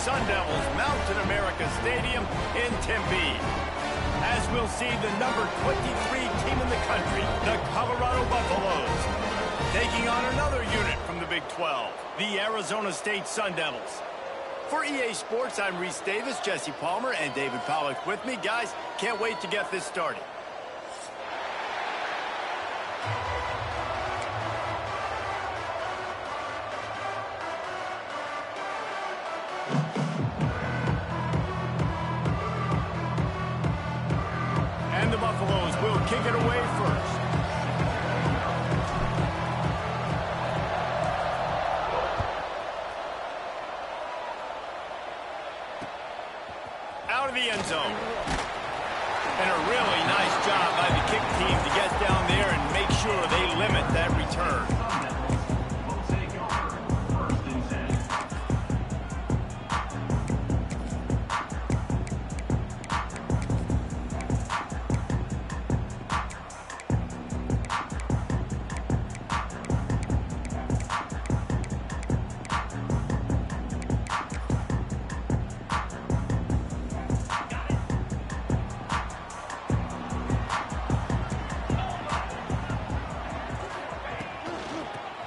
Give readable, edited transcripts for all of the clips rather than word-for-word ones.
Sun Devils Mountain America Stadium in Tempe. As we'll see the number 23 team in the country, the Colorado Buffaloes, taking on another unit from the Big 12, the Arizona State Sun Devils. For EA Sports, I'm Reese Davis, Jesse Palmer, and David Pollack with me. Guys, can't wait to get this started. And the Buffaloes will kick it away first. Out of the end zone. And a really nice job by the kick team to get down there and make sure they limit that return.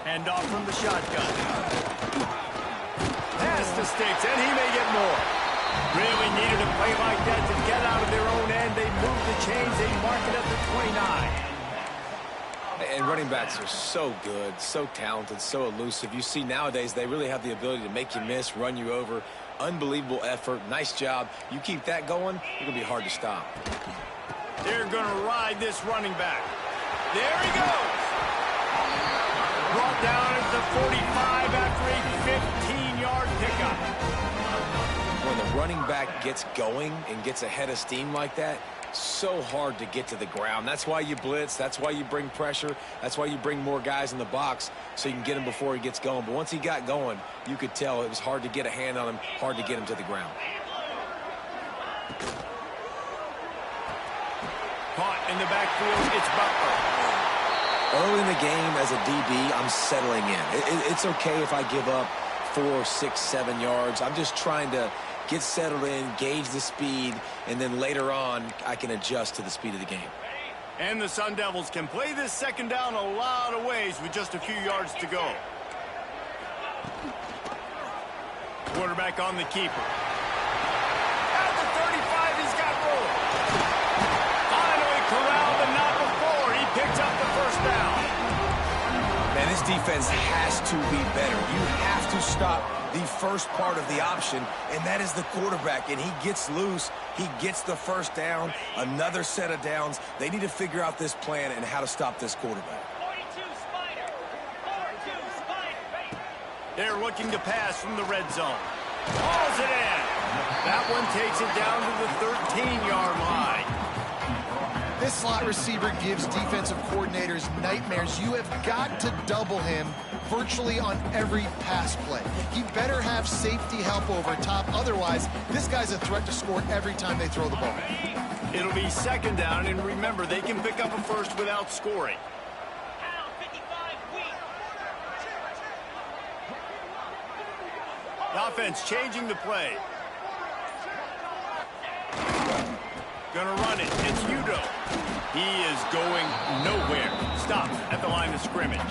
Hand off from the shotgun. Pass to Sticks, and he may get more. Really needed a play like that to get out of their own end. They move the chains. They mark it at the 29. And running backs are so good, so talented, so elusive. You see nowadays they really have the ability to make you miss, run you over. Unbelievable effort. Nice job. You keep that going, it's going to be hard to stop. They're going to ride this running back. There he goes. Brought down at the 45 after a 15-yard pickup. When the running back gets going and gets a head of steam like that, so hard to get to the ground. That's why you blitz. That's why you bring pressure. That's why you bring more guys in the box so you can get him before he gets going. But once he got going, you could tell it was hard to get a hand on him, hard to get him to the ground. Caught in the backfield, it's Butler. Early in the game as a DB, I'm settling in. It's okay if I give up 4, 6, 7 yards. I'm just trying to get settled in, gauge the speed, and then later on, I can adjust to the speed of the game. And the Sun Devils can play this second down a lot of ways with just a few yards to go. Quarterback on the keeper. At the 35, he's got room. Finally corralled, but not before. He picks up the first down. Man, this defense has to be better. You have to stop the first part of the option, and that is the quarterback. And he gets loose. He gets the first down, another set of downs. They need to figure out this plan and how to stop this quarterback. 42 Spider. 42 Spider. They're looking to pass from the red zone. Hauls it in. That one takes it down to the 13-yard line. This slot receiver gives defensive coordinators nightmares. You have got to double him virtually on every pass play. He better have safety help over top. Otherwise, this guy's a threat to score every time they throw the ball. It'll be second down, and remember, they can pick up a first without scoring. The offense changing the play. Gonna run it. It's Udo. He is going nowhere. Stop at the line of scrimmage.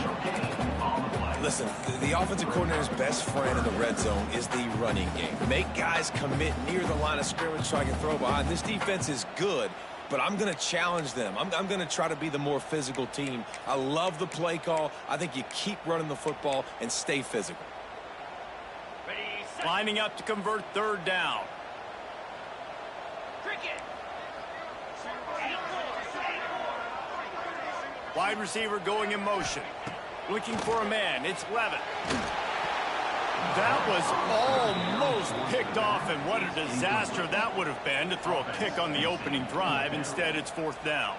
Listen, the offensive coordinator's best friend in the red zone is the running game. Make guys commit near the line of scrimmage so I can throw behind. This defense is good, but I'm going to challenge them. I'm going to try to be the more physical team. I love the play call. I think you keep running the football and stay physical. Lining up to convert third down. Wide receiver going in motion. Looking for a man. It's Levitt. That was almost picked off, and what a disaster that would have been to throw a pick on the opening drive. Instead, it's fourth down.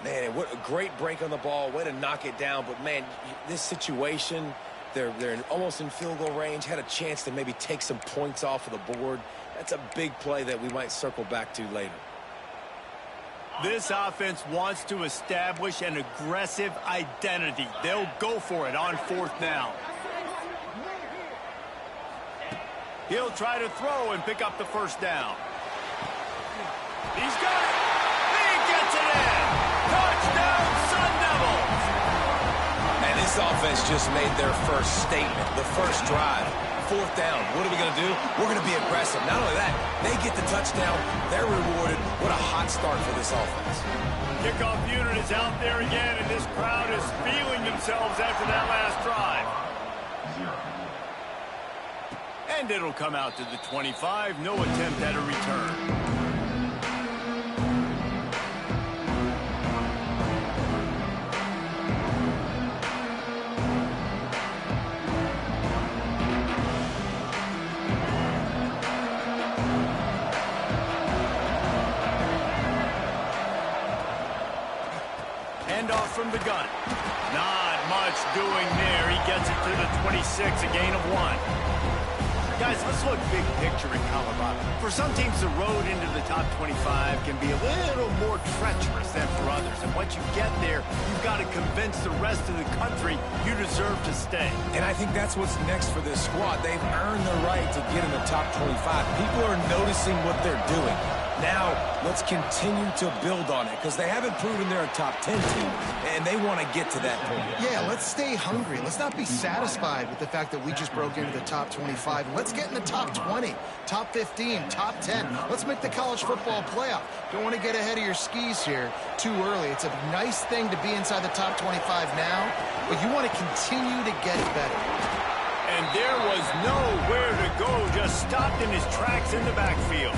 Man, what a great break on the ball. Way to knock it down. But, man, this situation, they're almost in field goal range. Had a chance to maybe take some points off of the board. That's a big play that we might circle back to later. This offense wants to establish an aggressive identity. They'll go for it on fourth down. He'll try to throw and pick up the first down. He's got it. He gets it in. Touchdown, Sun Devils. And this offense just made their first statement, the first drive. Fourth down. What are we going to do? We're going to be aggressive. Not only that, they get the touchdown. They're rewarded. What a hot start for this offense. Kickoff unit is out there again, and this crowd is feeling themselves after that last drive. And it'll come out to the 25. No attempt at a return. Handoff from the gun. Not much doing there. He gets it to the 26, a gain of 1. Guys, let's look big picture in Colorado. For some teams, the road into the top 25 can be a little more treacherous than for others. And once you get there, you've got to convince the rest of the country you deserve to stay. And I think that's what's next for this squad. They've earned the right to get in the top 25. People are noticing what they're doing. Now, let's continue to build on it because they haven't proven they're a top 10 team, and they want to get to that point. Yeah, let's stay hungry. Let's not be satisfied with the fact that we just broke into the top 25. Let's get in the top 20, top 15, top 10. Let's make the college football playoff. Don't want to get ahead of your skis here too early. It's a nice thing to be inside the top 25 now, but you want to continue to get better. And there was nowhere to go, just stopped in his tracks in the backfield.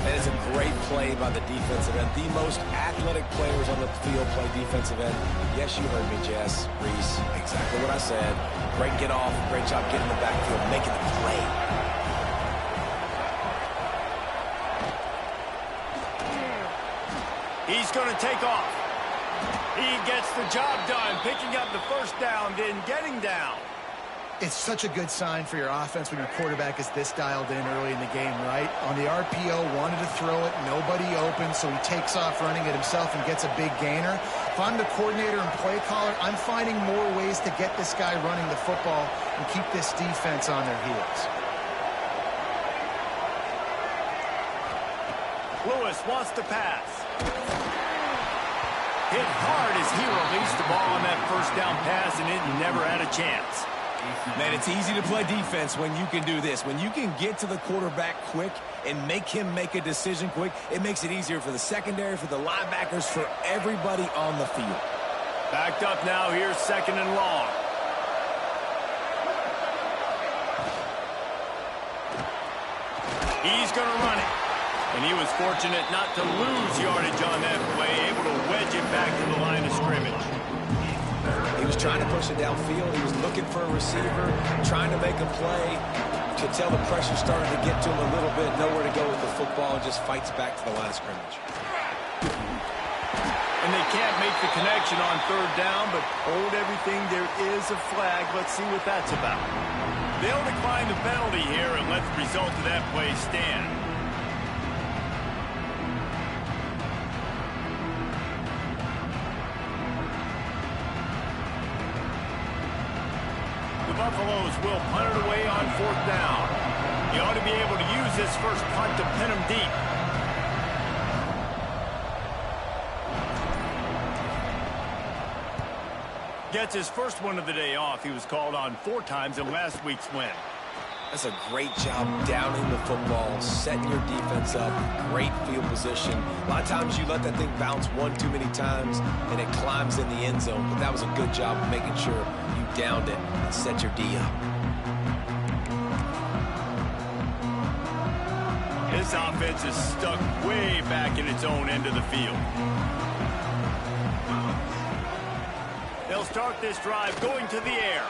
That is a great play by the defensive end. The most athletic players on the field play defensive end. Yes, you heard me, Jess, Reese. Exactly what I said. Great get off. Great job getting in the backfield, making the play. He's going to take off. He gets the job done, picking up the first down, then getting down. It's such a good sign for your offense when your quarterback is this dialed in early in the game, right? On the RPO, wanted to throw it, nobody open, so he takes off running it himself and gets a big gainer. If I'm the coordinator and play caller, I'm finding more ways to get this guy running the football and keep this defense on their heels. Lewis wants to pass. Hit hard as he released the ball on that first down pass, and it never had a chance. Man, it's easy to play defense when you can do this. When you can get to the quarterback quick and make him make a decision quick, it makes it easier for the secondary, for the linebackers, for everybody on the field. Backed up now, here's second and long. He's going to run it. And he was fortunate not to lose yardage on that play, able to wedge it back to the line of scrimmage. He was trying to push it downfield. He was looking for a receiver, trying to make a play. You could tell the pressure started to get to him a little bit. Nowhere to go with the football, and just fights back to the line of scrimmage. And they can't make the connection on third down, but hold everything. There is a flag. Let's see what that's about. They'll decline the penalty here and let the result of that play stand. Buffaloes will punt it away on fourth down. You ought to be able to use this first punt to pin them deep. Gets his first one of the day off. He was called on 4 times in last week's win. That's a great job downing the football, setting your defense up, great field position. A lot of times you let that thing bounce one too many times and it climbs in the end zone, but that was a good job of making sure you downed it and set your D up. This offense is stuck way back in its own end of the field. They'll start this drive going to the air.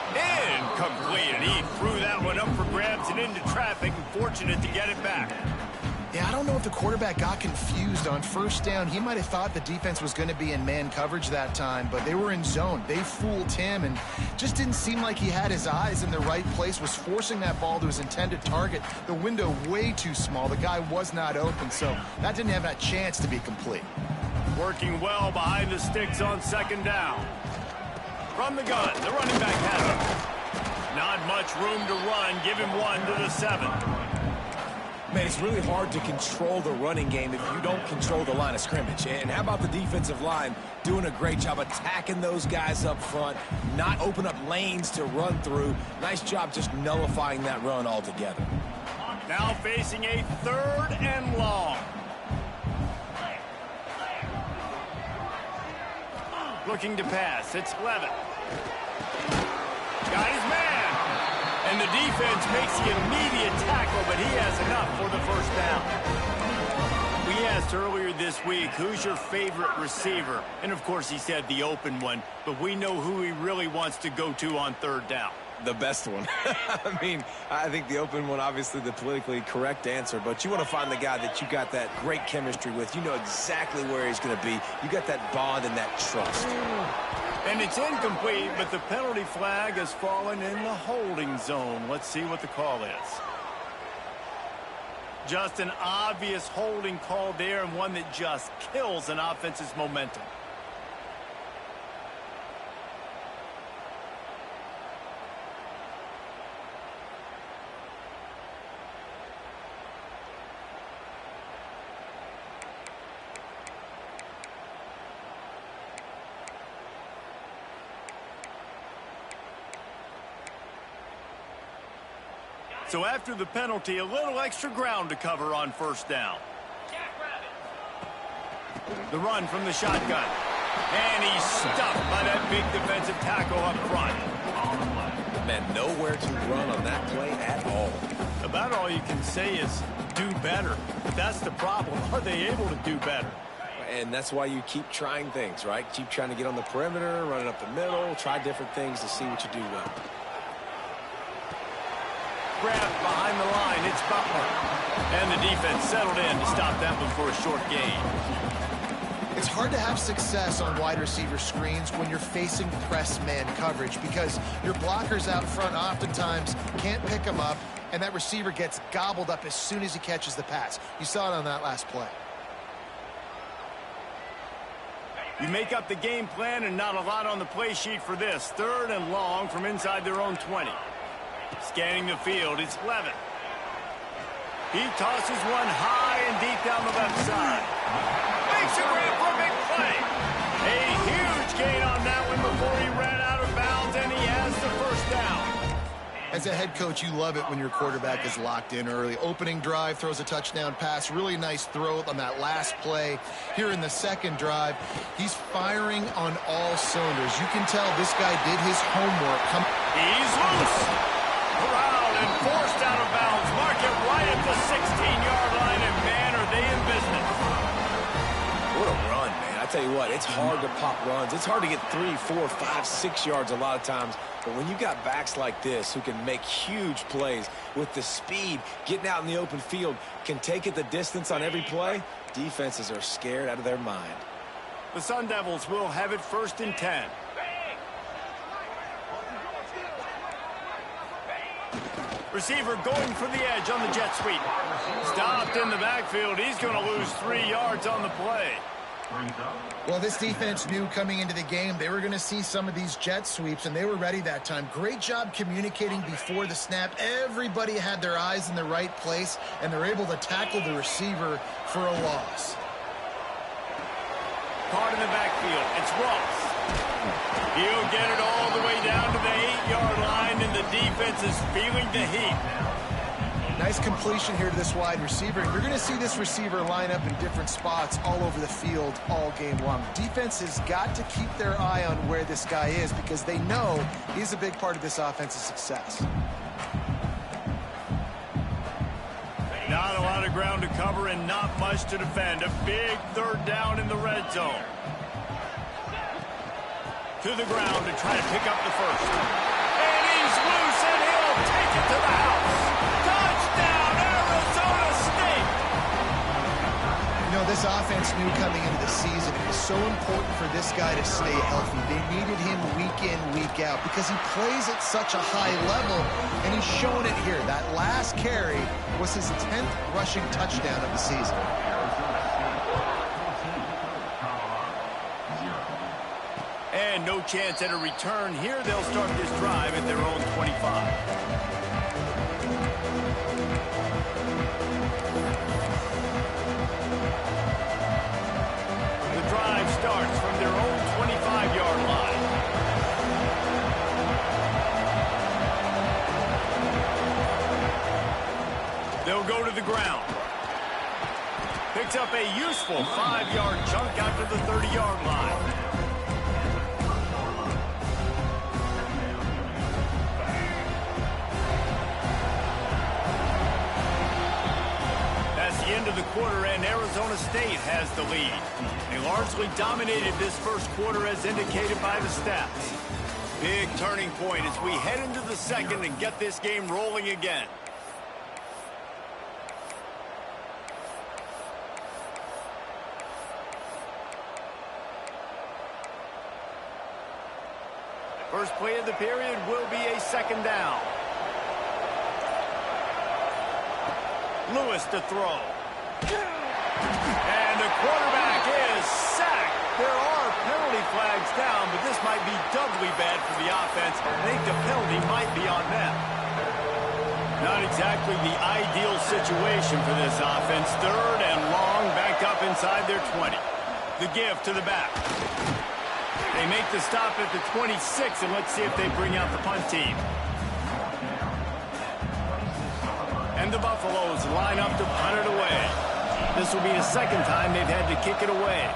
Incomplete, and he threw that one up for grabs and into traffic, and fortunate to get it back. Yeah, I don't know if the quarterback got confused on first down. He might have thought the defense was going to be in man coverage that time, but they were in zone. They fooled him and just didn't seem like he had his eyes in the right place, was forcing that ball to his intended target. The window way too small. The guy was not open, so that didn't have that chance to be complete. Working well behind the sticks on second down. From the gun, the running back has it. Not much room to run. Give him 1 to the 7. Man, it's really hard to control the running game if you don't control the line of scrimmage. And how about the defensive line doing a great job attacking those guys up front, not open up lanes to run through. Nice job just nullifying that run altogether. Now facing a 3rd and long. Looking to pass. It's Levitt. Got his man. And the defense makes the immediate tackle, but he has enough for the first down. We asked earlier this week, who's your favorite receiver? And, of course, he said the open one, but we know who he really wants to go to on 3rd down. The best one. I mean, I think the open one, obviously the politically correct answer, but you want to find the guy that you got that great chemistry with. You know exactly where he's going to be. You got that bond and that trust. And it's incomplete, but the penalty flag has fallen in the holding zone. Let's see what the call is. Just an obvious holding call there, and one that just kills an offense's momentum. So after the penalty, a little extra ground to cover on 1st down. The run from the shotgun. And he's stuffed by that big defensive tackle up front. Man, nowhere to run on that play at all. About all you can say is do better. That's the problem. Are they able to do better? And that's why you keep trying things, right? Keep trying to get on the perimeter, running up the middle, try different things to see what you do well. Grab behind the line. It's Butler. And the defense settled in to stop that one for a short gain. It's hard to have success on wide receiver screens when you're facing press man coverage because your blockers out front oftentimes can't pick them up, and that receiver gets gobbled up as soon as he catches the pass. You saw it on that last play. You make up the game plan and not a lot on the play sheet for this. 3rd and long from inside their own 20. Scanning the field, it's Levitt. He tosses one high and deep down the left side. Makes a grab for a big play. A huge gain on that one before he ran out of bounds, and he has the 1st down. As a head coach, you love it when your quarterback is locked in early. Opening drive, throws a touchdown pass. Really nice throw on that last play. Here in the 2nd drive, he's firing on all cylinders. You can tell this guy did his homework. He's loose. Corralled and forced out of bounds. Mark it right at the 16-yard line, and man, are they in business. What a run, man. I tell you what, it's hard to pop runs. It's hard to get 3, 4, 5, 6 yards a lot of times. But when you got backs like this who can make huge plays with the speed, getting out in the open field, can take it the distance on every play, defenses are scared out of their mind. The Sun Devils will have it 1st and 10. Receiver going for the edge on the jet sweep. Stopped in the backfield. He's going to lose 3 yards on the play. Well, this defense knew coming into the game they were going to see some of these jet sweeps, and they were ready that time. Great job communicating before the snap. Everybody had their eyes in the right place, and they're able to tackle the receiver for a loss. Caught in the backfield. It's Ross. He'll get it all the way down to the 8-yard line, and the defense is feeling the heat. Nice completion here to this wide receiver. And you're going to see this receiver line up in different spots all over the field all game long. Defense has got to keep their eye on where this guy is because they know he's a big part of this offense's success. Not a lot of ground to cover and not much to defend. A big 3rd down in the red zone. To the ground to try to pick up the 1st. And he's loose, and he'll take it to the house. Touchdown, Arizona State! You know, this offense knew coming into the season it was so important for this guy to stay healthy. They needed him week in, week out because he plays at such a high level, and he's showing it here. That last carry was his 10th rushing touchdown of the season. And And no chance at a return here. They'll start this drive at their own 25. The drive starts from their own 25-yard line. They'll go to the ground. Picks up a useful 5-yard chunk out to the 30-yard line. That's the end of the quarter, and Arizona State has the lead. They largely dominated this first quarter as indicated by the stats. Big turning point as we head into the second and get this game rolling again. First play of the period will be a second down. Lewis to throw. And the quarterback is sacked. There are penalty flags down, but this might be doubly bad for the offense. I think the penalty might be on them. Not exactly the ideal situation for this offense. Third and long, backed up inside their 20. The give to the back. They make the stop at the 26, and let's see if they bring out the punt team. And the Buffaloes line up to punt it away. This will be the second time they've had to kick it away.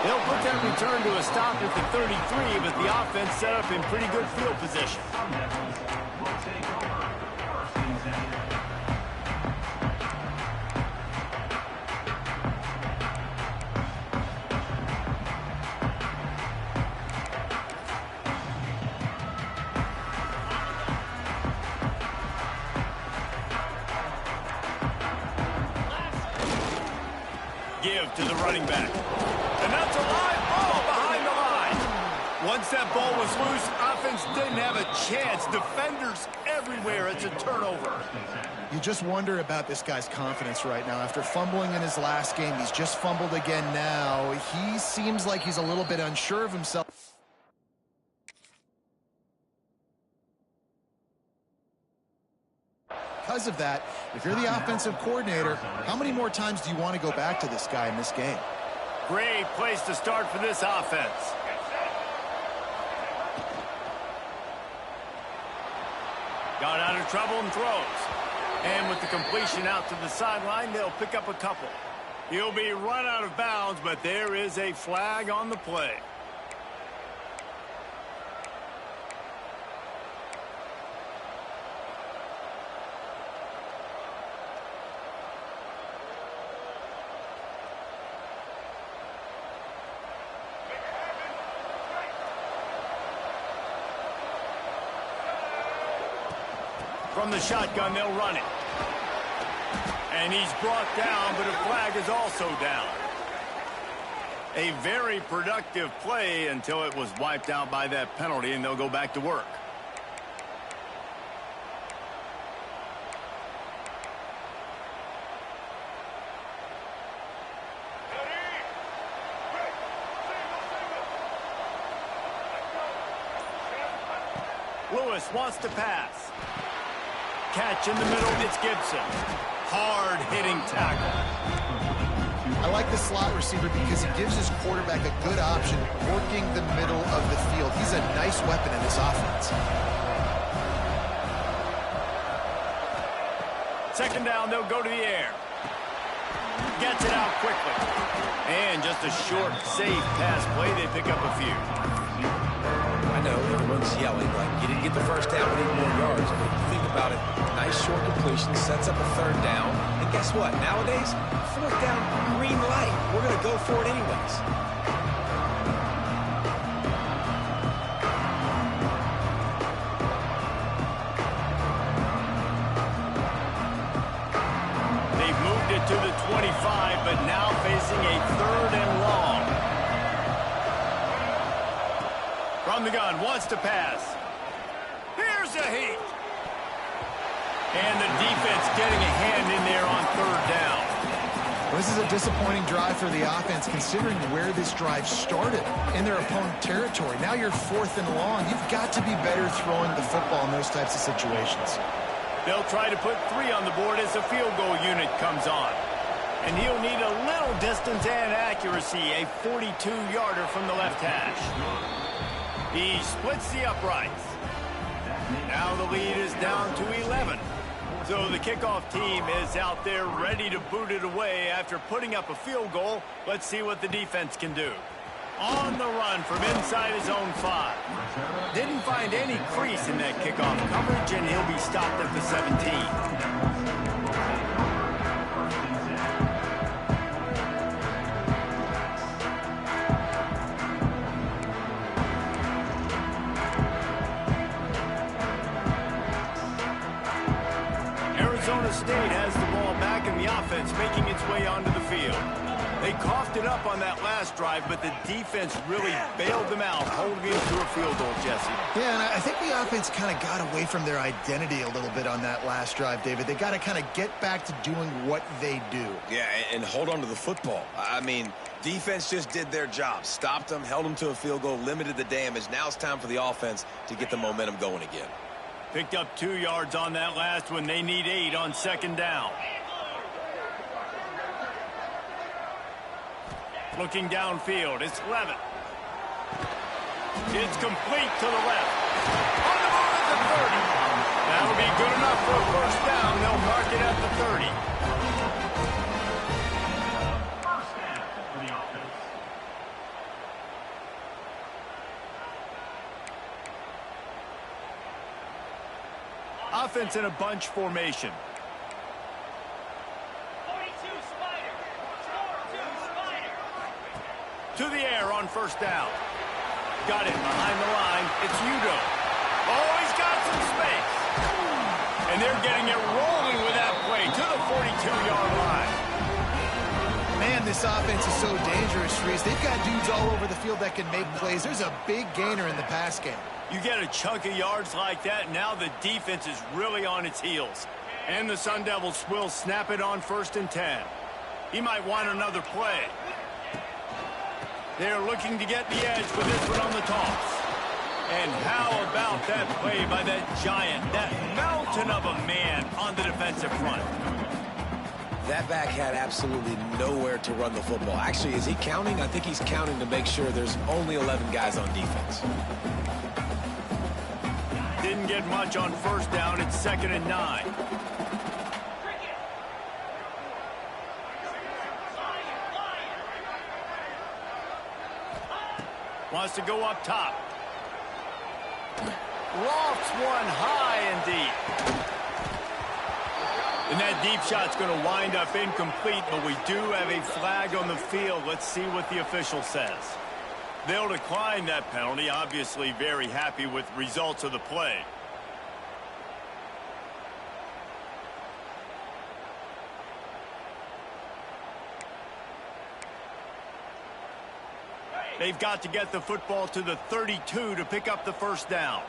They'll put that return to a stop at the 33, but the offense set up in pretty good field position. Give to the running back. And that's a live ball behind the line. Once that ball was loose, offense didn't have a chance. Defenders everywhere. It's a turnover. You just wonder about this guy's confidence right now. After fumbling in his last game, he's just fumbled again now. He seems like he's a little bit unsure of himself. Because of that, if you're the offensive coordinator, how many more times do you want to go back to this guy in this game? Great place to start for this offense. Got out of trouble and throws. And with the completion out to the sideline, they'll pick up a couple. He'll be run out of bounds, but there is a flag on the play. From the shotgun, they'll run it. And he's brought down, but a flag is also down. A very productive play until it was wiped out by that penalty, and they'll go back to work. Lewis wants to pass. Catch in the middle, it's Gibson. Hard-hitting tackle. I like the slot receiver because he gives his quarterback a good option working the middle of the field. He's a nice weapon in this offense. Second down, they'll go to the air. Gets it out quickly. And just a short, safe pass play. They pick up a few. I know everyone's yelling like you didn't get the first down, we need more yards. But think about it. Nice short completion, sets up a third down. And guess what? Nowadays, fourth down, green light. We're going to go for it anyways. They've moved it to the 25, but now facing a third and long. From the gun, wants to pass. Here's a heat. And the defense getting a hand in there on third down. Well, this is a disappointing drive for the offense, considering where this drive started in their opponent territory. Now you're 4th and long. You've got to be better throwing the football in those types of situations. They'll try to put 3 on the board as the field goal unit comes on. And he'll need a little distance and accuracy, a 42-yarder from the left hash. He splits the uprights. Now the lead is down to 11. So the kickoff team is out there ready to boot it away after putting up a field goal. Let's see what the defense can do. On the run from inside his own 5. Didn't find any crease in that kickoff coverage, and he'll be stopped at the 17. Arizona State has the ball back in the offense, making its way onto the field. They coughed it up on that last drive, but the defense really bailed them out, holding it to a field goal, Jesse. Yeah, and I think the offense kind of got away from their identity a little bit on that last drive, David. They got to kind of get back to doing what they do. Yeah, and hold on to the football. I mean, defense just did their job. Stopped them, held them to a field goal, limited the damage. Now it's time for the offense to get the momentum going again. Picked up 2 yards on that last one. They need 8 on 2nd down. Looking downfield, it's Levitt. It's complete to the left. On the move at the 30. That'll be good enough for a first down. They'll mark it at the 30. Offense in a bunch formation. To the air on first down. Got it behind the line. It's Udo. Oh, he's got some space. And they're getting it rolling with that play to the 42-yard line. Man, this offense is so dangerous, Reese. They've got dudes all over the field that can make plays. There's a big gainer in the pass game. You get a chunk of yards like that, now the defense is really on its heels. And the Sun Devils will snap it on 1st and 10. He might want another play. They're looking to get the edge with this one on the toss. And how about that play by that giant, that mountain of a man on the defensive front? That back had absolutely nowhere to run the football. Actually, is he counting? I think he's counting to make sure there's only 11 guys on defense. Didn't get much on first down. It's 2nd and 9. Wants to go up top. Lofts one high and deep. And that deep shot's going to wind up incomplete, but we do have a flag on the field. Let's see what the official says. They'll decline that penalty, obviously very happy with results of the play. They've got to get the football to the 32 to pick up the first down.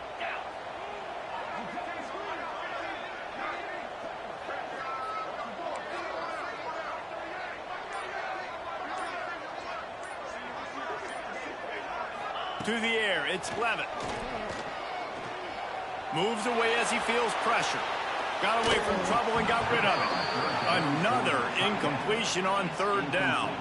To the air, it's Levitt. Moves away as he feels pressure. Got away from trouble and got rid of it. Another incompletion on 3rd down.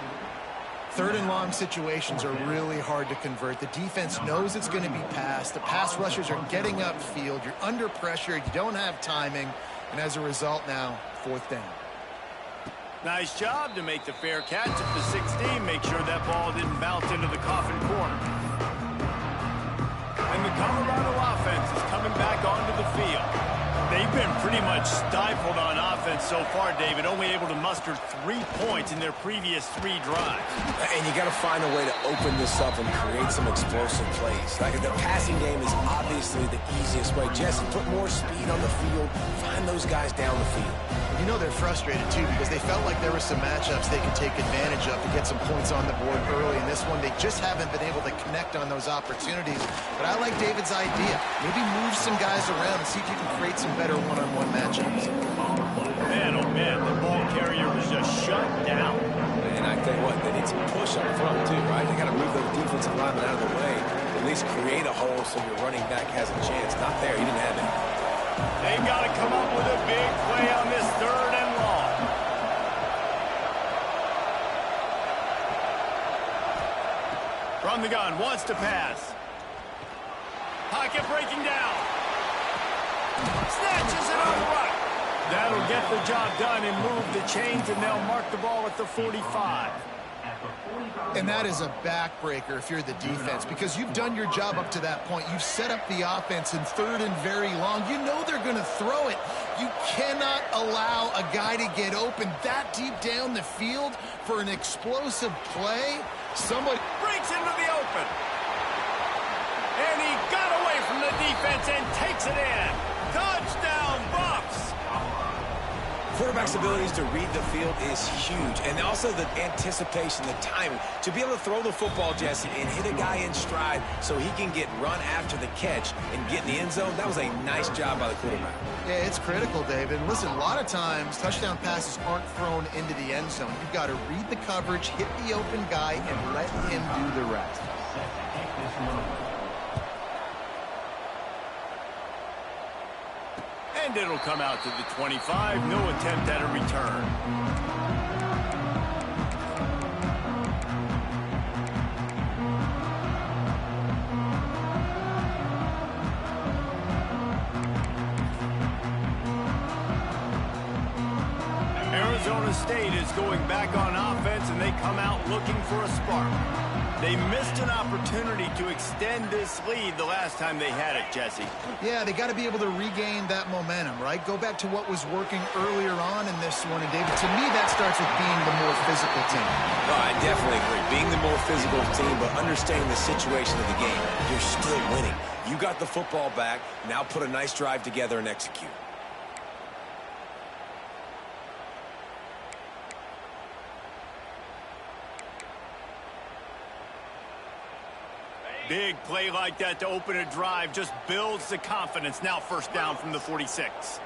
3rd and long situations are really hard to convert. The defense knows it's going to be passed. The pass rushers are getting upfield. You're under pressure. You don't have timing. And as a result now, 4th down. Nice job to make the fair catch at the 16. Make sure that ball didn't bounce into the coffin corner. And the Colorado offense is coming back onto the field. They've been pretty much stifled on offense so far, David, only able to muster 3 points in their previous 3 drives. And you got to find a way to open this up and create some explosive plays. Like the passing game is obviously the easiest way. Jesse, put more speed on the field. Find those guys down the field. You know they're frustrated, too, because they felt like there were some matchups they could take advantage of to get some points on the board early. In this one, they just haven't been able to connect on those opportunities. But I like David's idea. Maybe move some guys around and see if you can create some better one-on-one matchups. Man, oh man, the ball carrier was just shut down. tell you what, they need some push up front, too, right? They got to move those defensive linemen out of the way, at least create a hole so your running back has a chance. Not there. He didn't have it. They've got to come up with a big play on this 3rd and long. From the gun, wants to pass. Pocket breaking down. Snatches it on the right. That'll get the job done and move the chains, and they'll mark the ball at the 45. And that is a backbreaker if you're the defense, because you've done your job up to that point. You've set up the offense in 3rd and very long. You know they're going to throw it. You cannot allow a guy to get open that deep down the field for an explosive play. Somebody breaks into the open. And he got away from the defense and takes it in. Touchdown, Buffs! Quarterback's abilities to read the field is huge, and also the anticipation, the timing. To be able to throw the football, Jesse, and hit a guy in stride so he can get run after the catch and get in the end zone, that was a nice job by the quarterback. Yeah, it's critical, David. Listen, a lot of times touchdown passes aren't thrown into the end zone. You've got to read the coverage, hit the open guy, and let him do the rest. And it'll come out to the 25. No attempt at a return. Arizona State is going back on offense, and they come out looking for a spark. They missed an opportunity to extend this lead the last time they had it, Jesse. Yeah, they got to be able to regain that momentum, right? Go back to what was working earlier on in this one. And, David, to me, that starts with being the more physical team. No, I definitely agree. Being the more physical team, but understanding the situation of the game. You're still winning. You got the football back. Now put a nice drive together and execute. Big play like that to open a drive just builds the confidence. Now 1st down from the 46.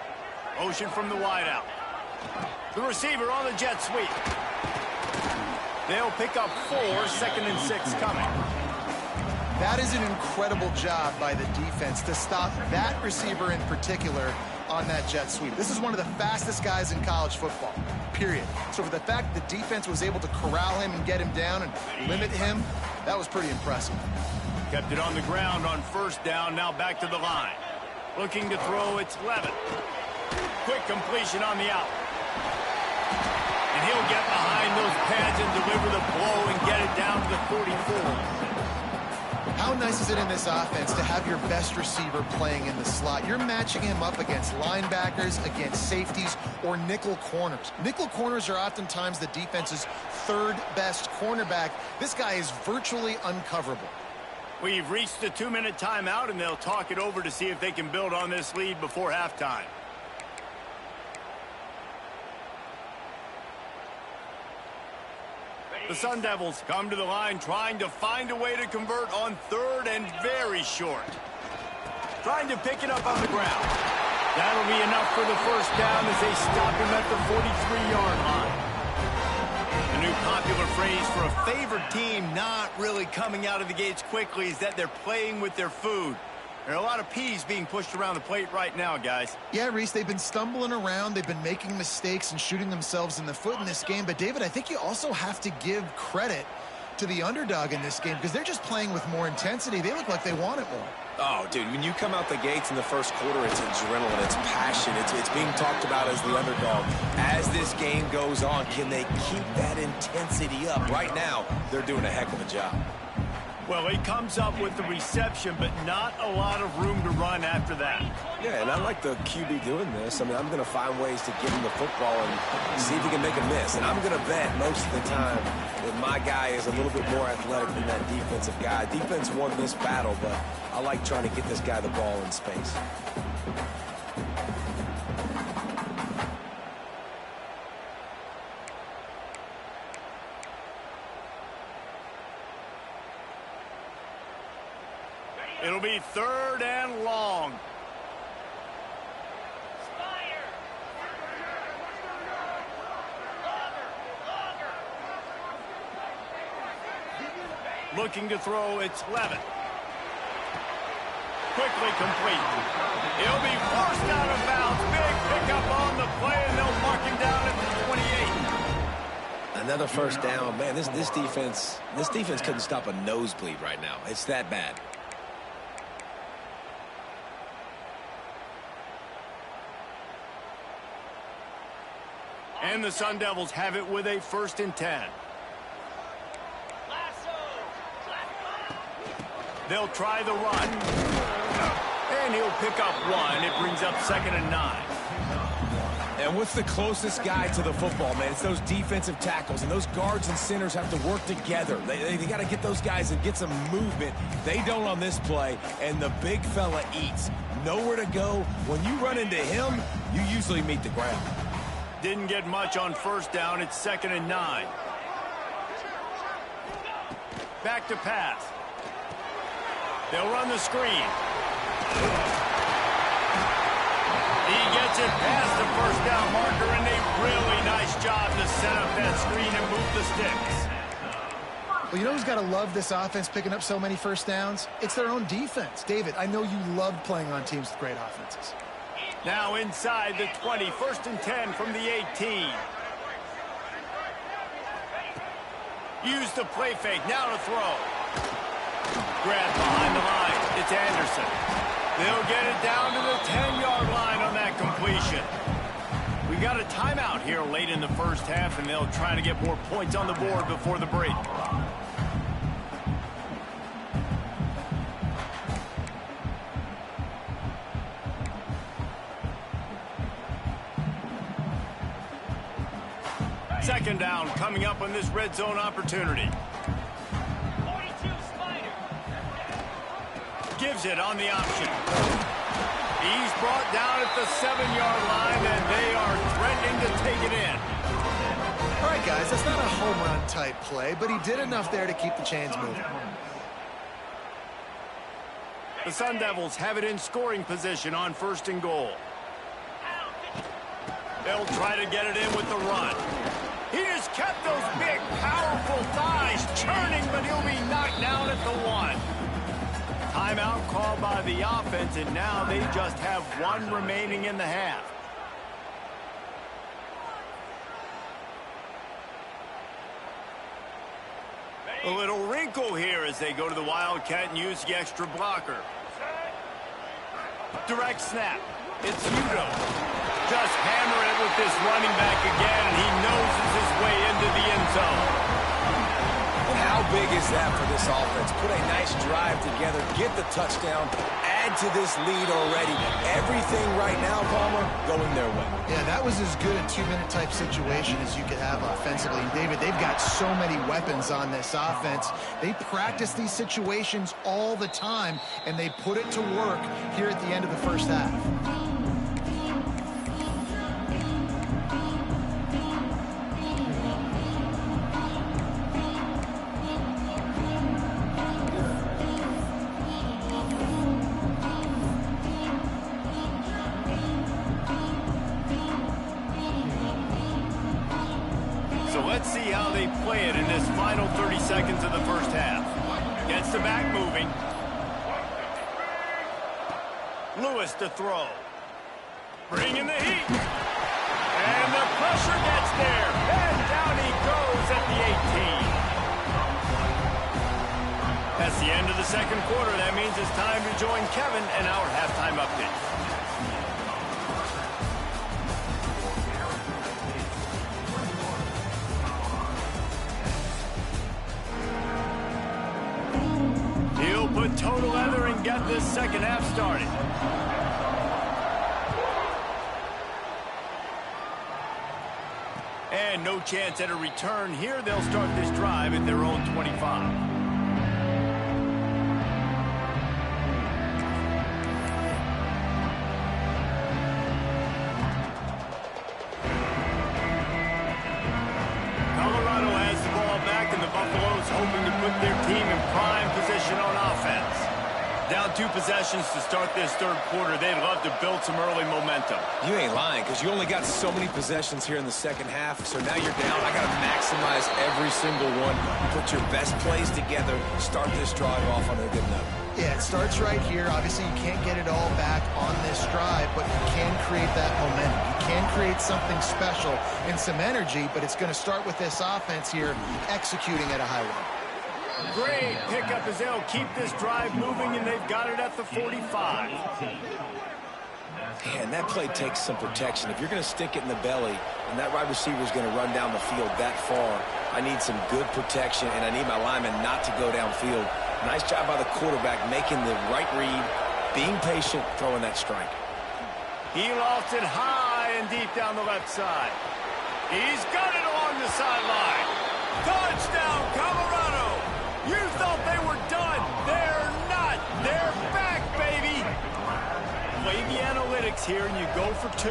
Motion from the wideout. The receiver on the jet sweep. They'll pick up 4, 2nd and 6 coming. That is an incredible job by the defense to stop that receiver in particular on that jet sweep. This is one of the fastest guys in college football, period. So for the fact the defense was able to corral him and get him down and limit him, that was pretty impressive. Kept it on the ground on 1st down, now back to the line. Looking to throw, it's Levin. Quick completion on the out. And he'll get behind those pads and deliver the blow and get it down to the 44. How nice is it in this offense to have your best receiver playing in the slot? You're matching him up against linebackers, against safeties, or nickel corners. Nickel corners are oftentimes the defense's 3rd best cornerback. This guy is virtually uncoverable. We've reached the 2-minute timeout, and they'll talk it over to see if they can build on this lead before halftime. The Sun Devils come to the line trying to find a way to convert on 3rd and very short. Trying to pick it up on the ground. That'll be enough for the 1st down as they stop him at the 43-yard line. A new popular phrase for a favored team not really coming out of the gates quickly is that they're playing with their food. There are a lot of peas being pushed around the plate right now, guys. Yeah, Reese, they've been stumbling around. They've been making mistakes and shooting themselves in the foot in this game. But, David, I think you also have to give credit to the underdog in this game because they're just playing with more intensity. They look like they want it more. Oh, dude, when you come out the gates in the 1st quarter, it's adrenaline, it's passion, it's being talked about as the underdog. As this game goes on, can they keep that intensity up? Right now, they're doing a heck of a job. Well, he comes up with the reception, but not a lot of room to run after that. Yeah, and I like the QB doing this. I mean, I'm going to find ways to get him the football and see if he can make a miss. And I'm going to bet most of the time that my guy is a little bit more athletic than that defensive guy. Defense won this battle, but I like trying to get this guy the ball in space. It'll be 3rd and long. Looking to throw, it's Levitt. Quickly complete. He'll be forced out of bounds. Big pickup on the play, and they'll mark him down at the 28. Another first down. Man, this defense couldn't stop a nosebleed right now. It's that bad. And the Sun Devils have it with a 1st and 10. They'll try the run. And he'll pick up 1. It brings up 2nd and 9. And what's the closest guy to the football, man? It's those defensive tackles, and those guards and centers have to work together. They got to get those guys and get some movement. They don't on this play, and the big fella eats. Nowhere to go. When you run into him, you usually meet the ground. Didn't get much on 1st down. It's 2nd and 9. Back to pass. They'll run the screen. He gets it past the 1st down marker, and a really nice job to set up that screen and move the sticks. Well, you know who's got to love this offense picking up so many 1st downs? It's their own defense. David, I know you loved playing on teams with great offenses. Now inside the 20, 1st and 10 from the 18. Use the play fake, now to throw. Grab behind the line, it's Anderson. They'll get it down to the 10-yard line on that completion. We've got a timeout here late in the 1st half, and they'll try to get more points on the board before the break. Second down coming up on this red zone opportunity. 42 Spider. Gives it on the option. He's brought down at the 7-yard line, and they are threatening to take it in. All right, guys, that's not a home run type play, but he did enough there to keep the chains moving. The Sun Devils have it in scoring position on 1st and goal. They'll try to get it in with the run. He just kept those big, powerful thighs churning, but he'll be knocked down at the 1. Timeout called by the offense, and now they just have 1 remaining in the half. A little wrinkle here as they go to the Wildcat and use the extra blocker. Direct snap. It's Udo. Just hammer it with this running back again, and he noses his way into the end zone. And how big is that for this offense? Put a nice drive together, get the touchdown, add to this lead already. Everything right now, Palmer, going their way. Yeah, that was as good a 2-minute type situation as you could have offensively. And David, they've got so many weapons on this offense. They practice these situations all the time, and they put it to work here at the end of the 1st half. Let's see how they play it in this final 30 seconds of the 1st half. Gets the back moving. Lewis to throw. Bringing the heat. And the pressure gets there. And down he goes at the 18. That's the end of the 2nd quarter. That means it's time to join Kevin and our halftime update. Put toe to leather and get this 2nd half started. And no chance at a return here. They'll start this drive at their own 25. Hoping to put their team in prime position on offense. Down 2 possessions to start this third quarter. They'd love to build some early momentum. You ain't lying, because you only got so many possessions here in the second half, so now you're down. I got to maximize every single one. Put your best plays together. Start this drive off on a good note. Yeah, it starts right here. Obviously, you can't get it all back on this drive, but you can create that momentum. You can create something special and some energy, but it's going to start with this offense here executing at a high level. Great pickup as they'll keep this drive moving, and they've got it at the 45. Man, that play takes some protection. If you're going to stick it in the belly and that wide receiver is going to run down the field that far, I need some good protection, and I need my lineman not to go downfield. Nice job by the quarterback making the right read, being patient, throwing that strike. He lost it high and deep down the left side. He's got it along the sideline. Touchdown, Colorado! You thought they were done. They're not. They're back, baby. Play the analytics here, and you go for 2.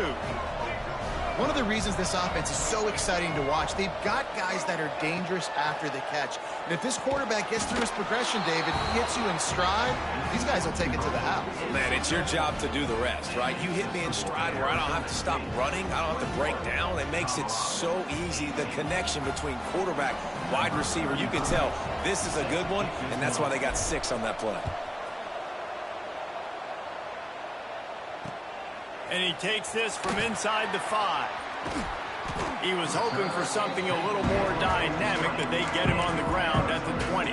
One of the reasons this offense is so exciting to watch, they've got guys that are dangerous after the catch. And if this quarterback gets through his progression, David, he hits you in stride, these guys will take it to the house. Man, it's your job to do the rest, right? You hit me in stride where I don't have to stop running. I don't have to break down. It makes it so easy. The connection between quarterback, wide receiver, you can tell this is a good one, and that's why they got 6 on that play. And he takes this from inside the 5. He was hoping for something a little more dynamic, but they get him on the ground at the 20.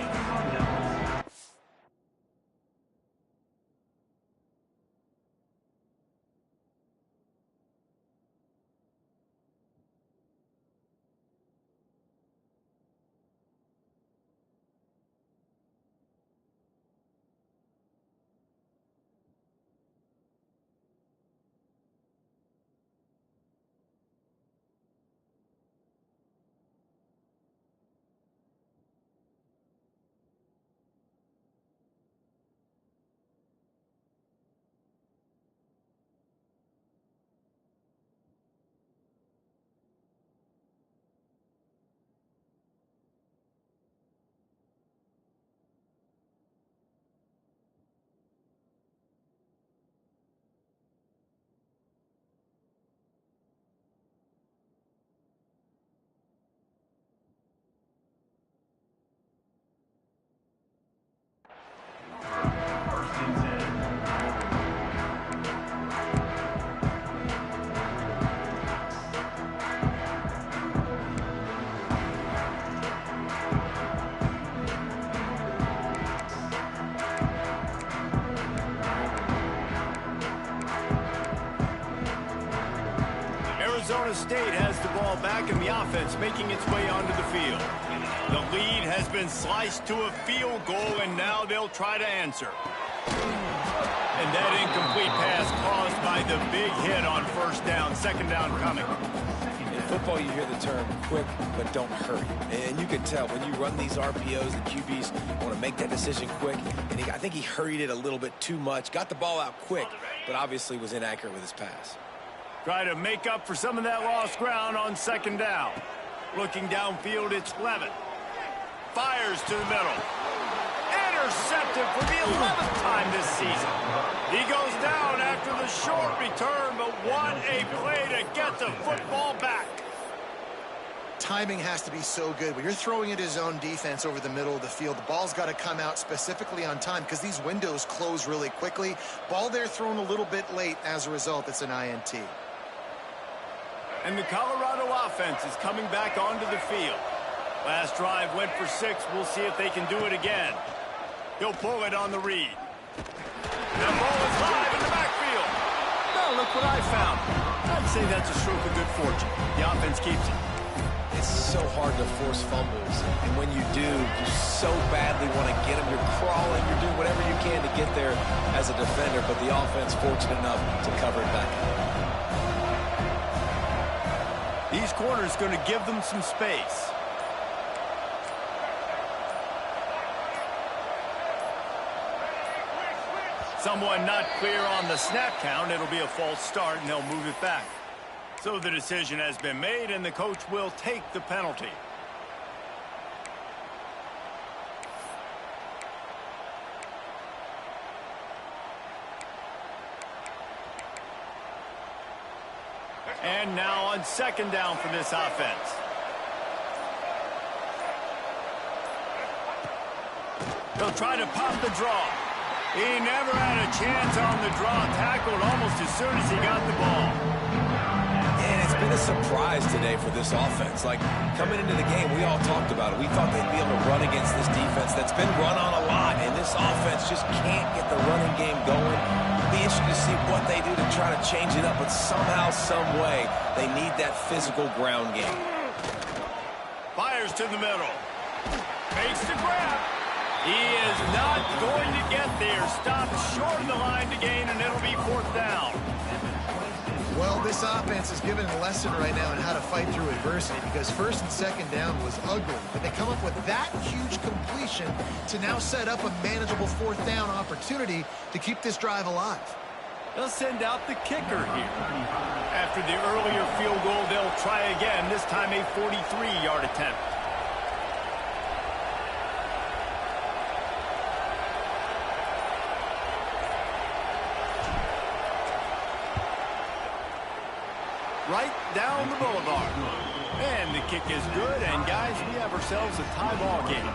Arizona State has the ball back in the offense, making its way onto the field. The lead has been sliced to a field goal, and now they'll try to answer. And that incomplete pass caused by the big hit on first down, second down coming. In football, you hear the term quick, but don't hurry. And you can tell when you run these RPOs, the QBs want to make that decision quick. And I think he hurried it a little bit too much, got the ball out quick, but obviously was inaccurate with his pass. Try to make up for some of that lost ground on second down. Looking downfield, it's Levin. Fires to the middle. Intercepted for the 11th time this season. He goes down after the short return, but what a play to get the football back. Timing has to be so good. When you're throwing at his own defense over the middle of the field, the ball's got to come out specifically on time because these windows close really quickly. Ball there thrown a little bit late. As a result, it's an INT. And the Colorado offense is coming back onto the field. Last drive went for 6. We'll see if they can do it again. He'll pull it on the read. The ball is live in the backfield. Now look what I found. I'd say that's a stroke of good fortune. The offense keeps it. It's so hard to force fumbles, and when you do, you so badly want to get them. You're crawling, you're doing whatever you can to get there as a defender, but the offense fortunate enough to cover it back. These corners going to give them some space. Someone not clear on the snap count. It'll be a false start, and they'll move it back. So the decision has been made, and the coach will take the penalty. And now on second down for this offense. He'll try to pop the draw. He never had a chance on the draw. Tackled almost as soon as he got the ball. And it's been a surprise today for this offense. Like, coming into the game, we all talked about it. We thought they'd be able to run against this defense that's been run on a lot, and this offense just can't get the running game going. It'll be interesting to see what they do to try to change it up, but somehow, some way, they need that physical ground game. Fires to the middle. Makes the grab. He is not going to get there. Stopped short of the line to gain, and it'll be fourth down. Well, this offense is given a lesson right now on how to fight through adversity, because first and second down was ugly, but they come up with that huge completion to now set up a manageable fourth down opportunity to keep this drive alive. They'll send out the kicker here. After the earlier field goal, they'll try again, this time a 43-yard attempt. Right down the boulevard. And the kick is good, and guys, we have ourselves a tie ball game.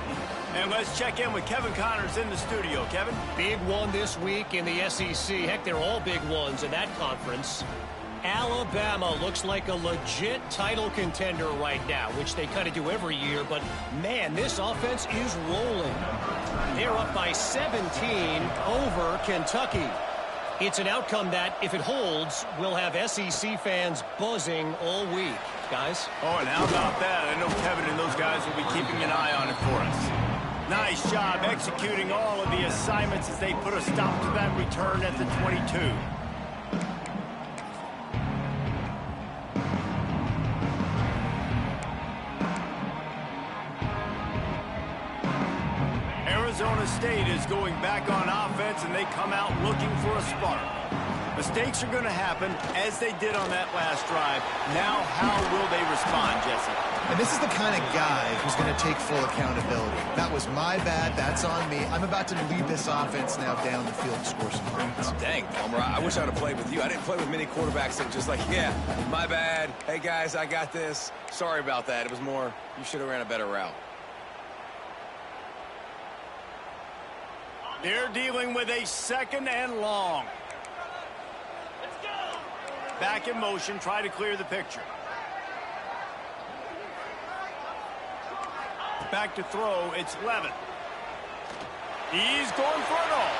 And let's check in with Kevin Connors in the studio. Kevin? Big one this week in the SEC. Heck, they're all big ones in that conference. Alabama looks like a legit title contender right now, which they kind of do every year, but man, this offense is rolling. They're up by 17 over Kentucky. It's an outcome that, if it holds, will have SEC fans buzzing all week. Guys? Oh, and how about that? I know Kevin and those guys will be keeping an eye on it for us. Nice job executing all of the assignments as they put a stop to that return at the 22. Arizona State is going back on offense, and they come out looking for a spark. Mistakes are going to happen, as they did on that last drive. Now, how will they respond, Jesse? And this is the kind of guy who's going to take full accountability. That was my bad. That's on me. I'm about to lead this offense now down the field and score some points. Dang, Palmer, I wish I would have played with you. I didn't play with many quarterbacks that were just like, yeah, my bad. Hey, guys, I got this. Sorry about that. It was more, you should have ran a better route. They're dealing with a second and long. Back in motion, try to clear the picture. Back to throw, it's Levin. He's going for it all.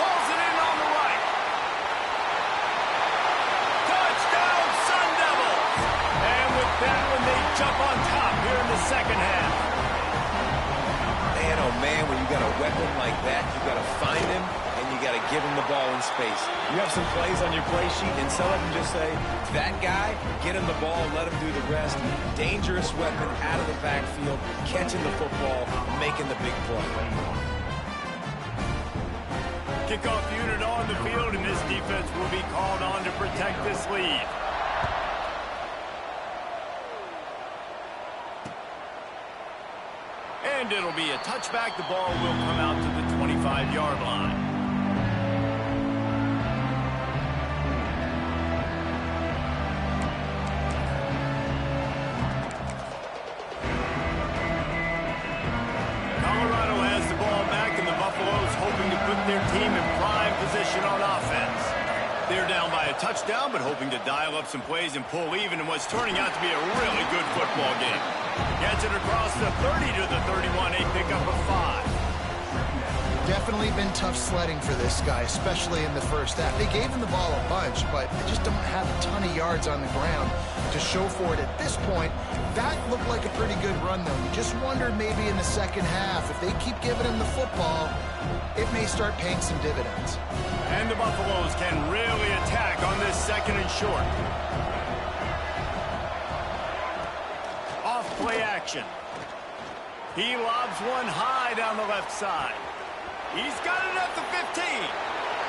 Pulls it in on the right. Touchdown, Sun Devils! And with that one, they jump on top here in the second half. Man, oh man, when you got a weapon like that, you got to find him and you got to give him the ball in space. You have some plays on your play sheet, and some of them just say, that guy, get him the ball, let him do the rest. Dangerous weapon out of the backfield, catching the football, making the big play. Kickoff unit on the field, and this defense will be called on to protect this lead. And it'll be a touchback. The ball will come out to the 25-yard line. Colorado has the ball back, and the Buffaloes hoping to put their team in prime position on offense. They're down by a touchdown, but hoping to dial up some plays and pull even in what's turning out to be a really good football game. Gets it across the 30 to the 31, a pickup of 5. Definitely been tough sledding for this guy, especially in the first half. They gave him the ball a bunch, but they just don't have a ton of yards on the ground to show for it at this point. That looked like a pretty good run, though. You just wondered maybe in the second half, if they keep giving him the football, it may start paying some dividends. And the Buffaloes can really attack on this second and short. Off play action. He lobs one high down the left side. He's got it at the 15.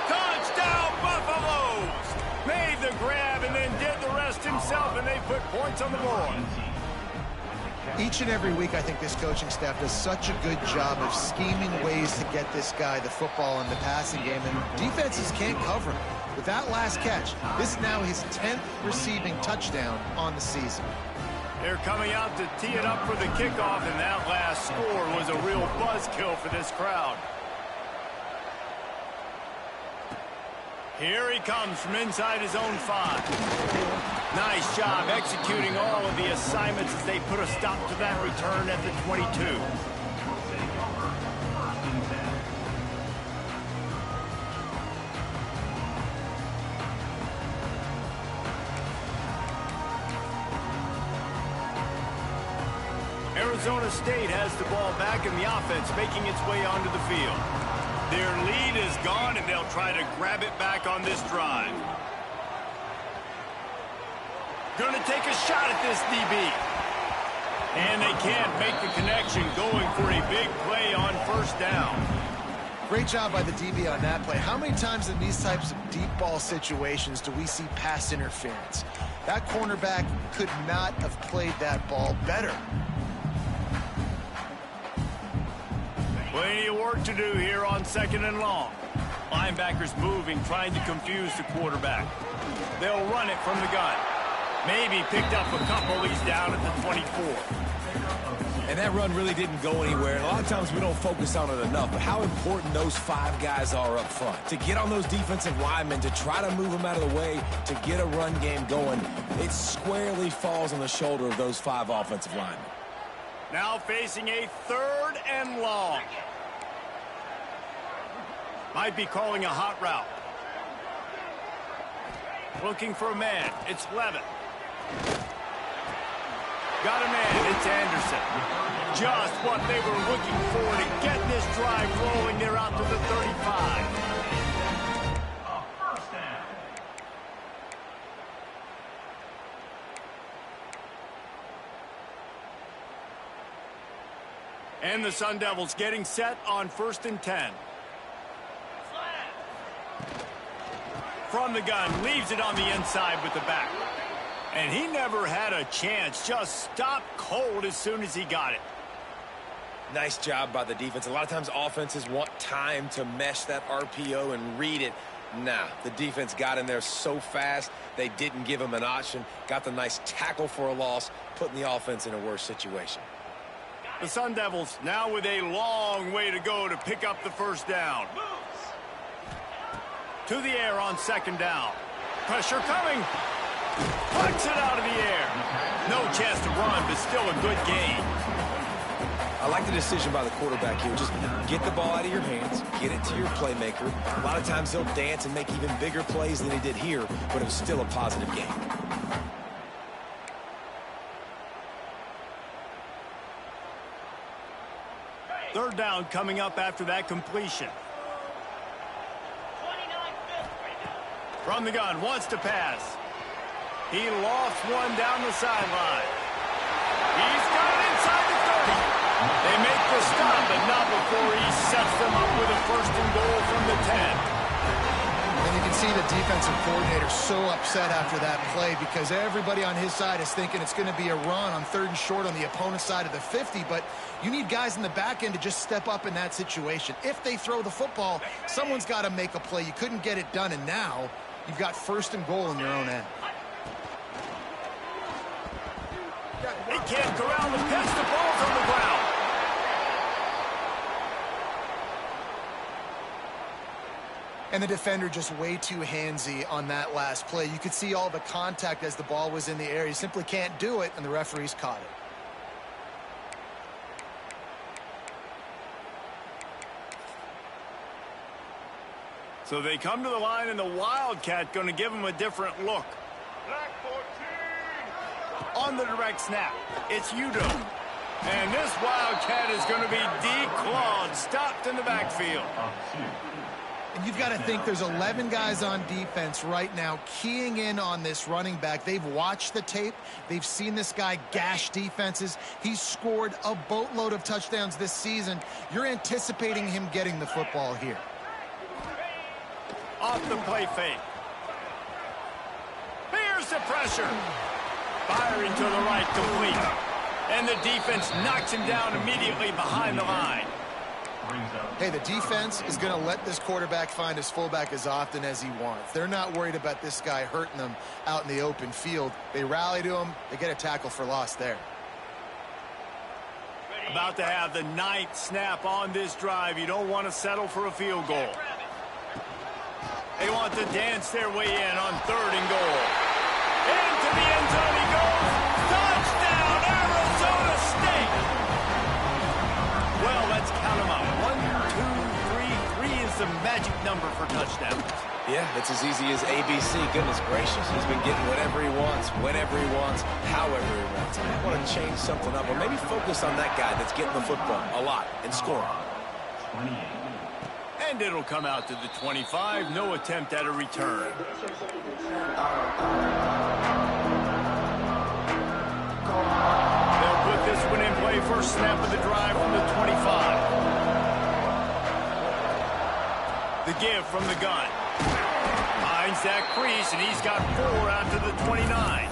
Touchdown, Buffaloes! Made the grab and then did the rest himself, and they put points on the board. Each and every week, I think this coaching staff does such a good job of scheming ways to get this guy the football in the passing game, and defenses can't cover him. With that last catch, this is now his 10th receiving touchdown on the season. They're coming out to tee it up for the kickoff, and that last score was a real buzzkill for this crowd. Here he comes from inside his own 5. Nice job executing all of the assignments as they put a stop to that return at the 22. Arizona State has the ball back in the offense, making its way onto the field. Their lead is gone, and they'll try to grab it back on this drive. Going to take a shot at this DB. And they can't make the connection, going for a big play on first down. Great job by the DB on that play. How many times in these types of deep ball situations do we see pass interference? That cornerback could not have played that ball better. Plenty of work to do here on 2nd and long. Linebackers moving, trying to confuse the quarterback. They'll run it from the gun. Maybe picked up a couple. He's down at the 24. And that run really didn't go anywhere. And a lot of times we don't focus on it enough, but how important those 5 guys are up front. To get on those defensive linemen, to try to move them out of the way, to get a run game going, it squarely falls on the shoulder of those 5 offensive linemen. Now facing a 3rd and long. Might be calling a hot route. Looking for a man. It's Levitt. Got a man. It's Anderson. Just what they were looking for to get this drive rolling. They're out to the 35. And the Sun Devils getting set on 1st and 10. From the gun, leaves it on the inside with the back. And he never had a chance, just stopped cold as soon as he got it. Nice job by the defense. A lot of times offenses want time to mesh that RPO and read it. Nah, the defense got in there so fast, they didn't give him an option. Got the nice tackle for a loss, putting the offense in a worse situation. The Sun Devils now with a long way to go to pick up the first down. To the air on 2nd down. Pressure coming. Puts it out of the air. No chance to run, but still a good gain. I like the decision by the quarterback here. Just get the ball out of your hands, get it to your playmaker. A lot of times he'll dance and make even bigger plays than he did here, but it was still a positive game. Third down coming up after that completion. From the gun, wants to pass. He lost one down the sideline. He's got it inside the 30. They make the stop, but not before he sets them up with a 1st and goal from the 10. And you can see the defensive coordinator so upset after that play because everybody on his side is thinking it's going to be a run on 3rd and short on the opponent's side of the 50, but you need guys in the back end to just step up in that situation. If they throw the football, someone's got to make a play. You couldn't get it done, and now you've got 1st and goal in your own end. They can't corral the pitch. The ball's on the ground. And the defender just way too handsy on that last play. You could see all the contact as the ball was in the air. You simply can't do it, and the referees caught it. So they come to the line, and the Wildcat going to give them a different look. Black 14. On the direct snap, it's Udo. And this Wildcat is going to be declawed, stopped in the backfield. And you've got to think there's 11 guys on defense right now keying in on this running back. They've watched the tape. They've seen this guy gash defenses. He's scored a boatload of touchdowns this season. You're anticipating him getting the football here. Off the play fake. Here's the pressure. Firing to the right, complete. And the defense knocks him down immediately behind the line. Hey, the defense is going to let this quarterback find his fullback as often as he wants. They're not worried about this guy hurting them out in the open field. They rally to him. They get a tackle for loss there. About to have the 9th snap on this drive. You don't want to settle for a field goal. They want to dance their way in on 3rd and goal. Into the end zone he goes. Touchdown, Arizona State. Well, let's count them up. 1, 2, 3. 3 is the magic number for touchdowns. Yeah, it's as easy as ABC. Goodness gracious. He's been getting whatever he wants, whenever he wants, however he wants. I want to change something up or maybe focus on that guy that's getting the football a lot and scoring. And it'll come out to the 25. No attempt at a return. They'll put this one in play. First snap of the drive from the 25. The give from the gun. Finds that crease, and he's got 4 out to the 29.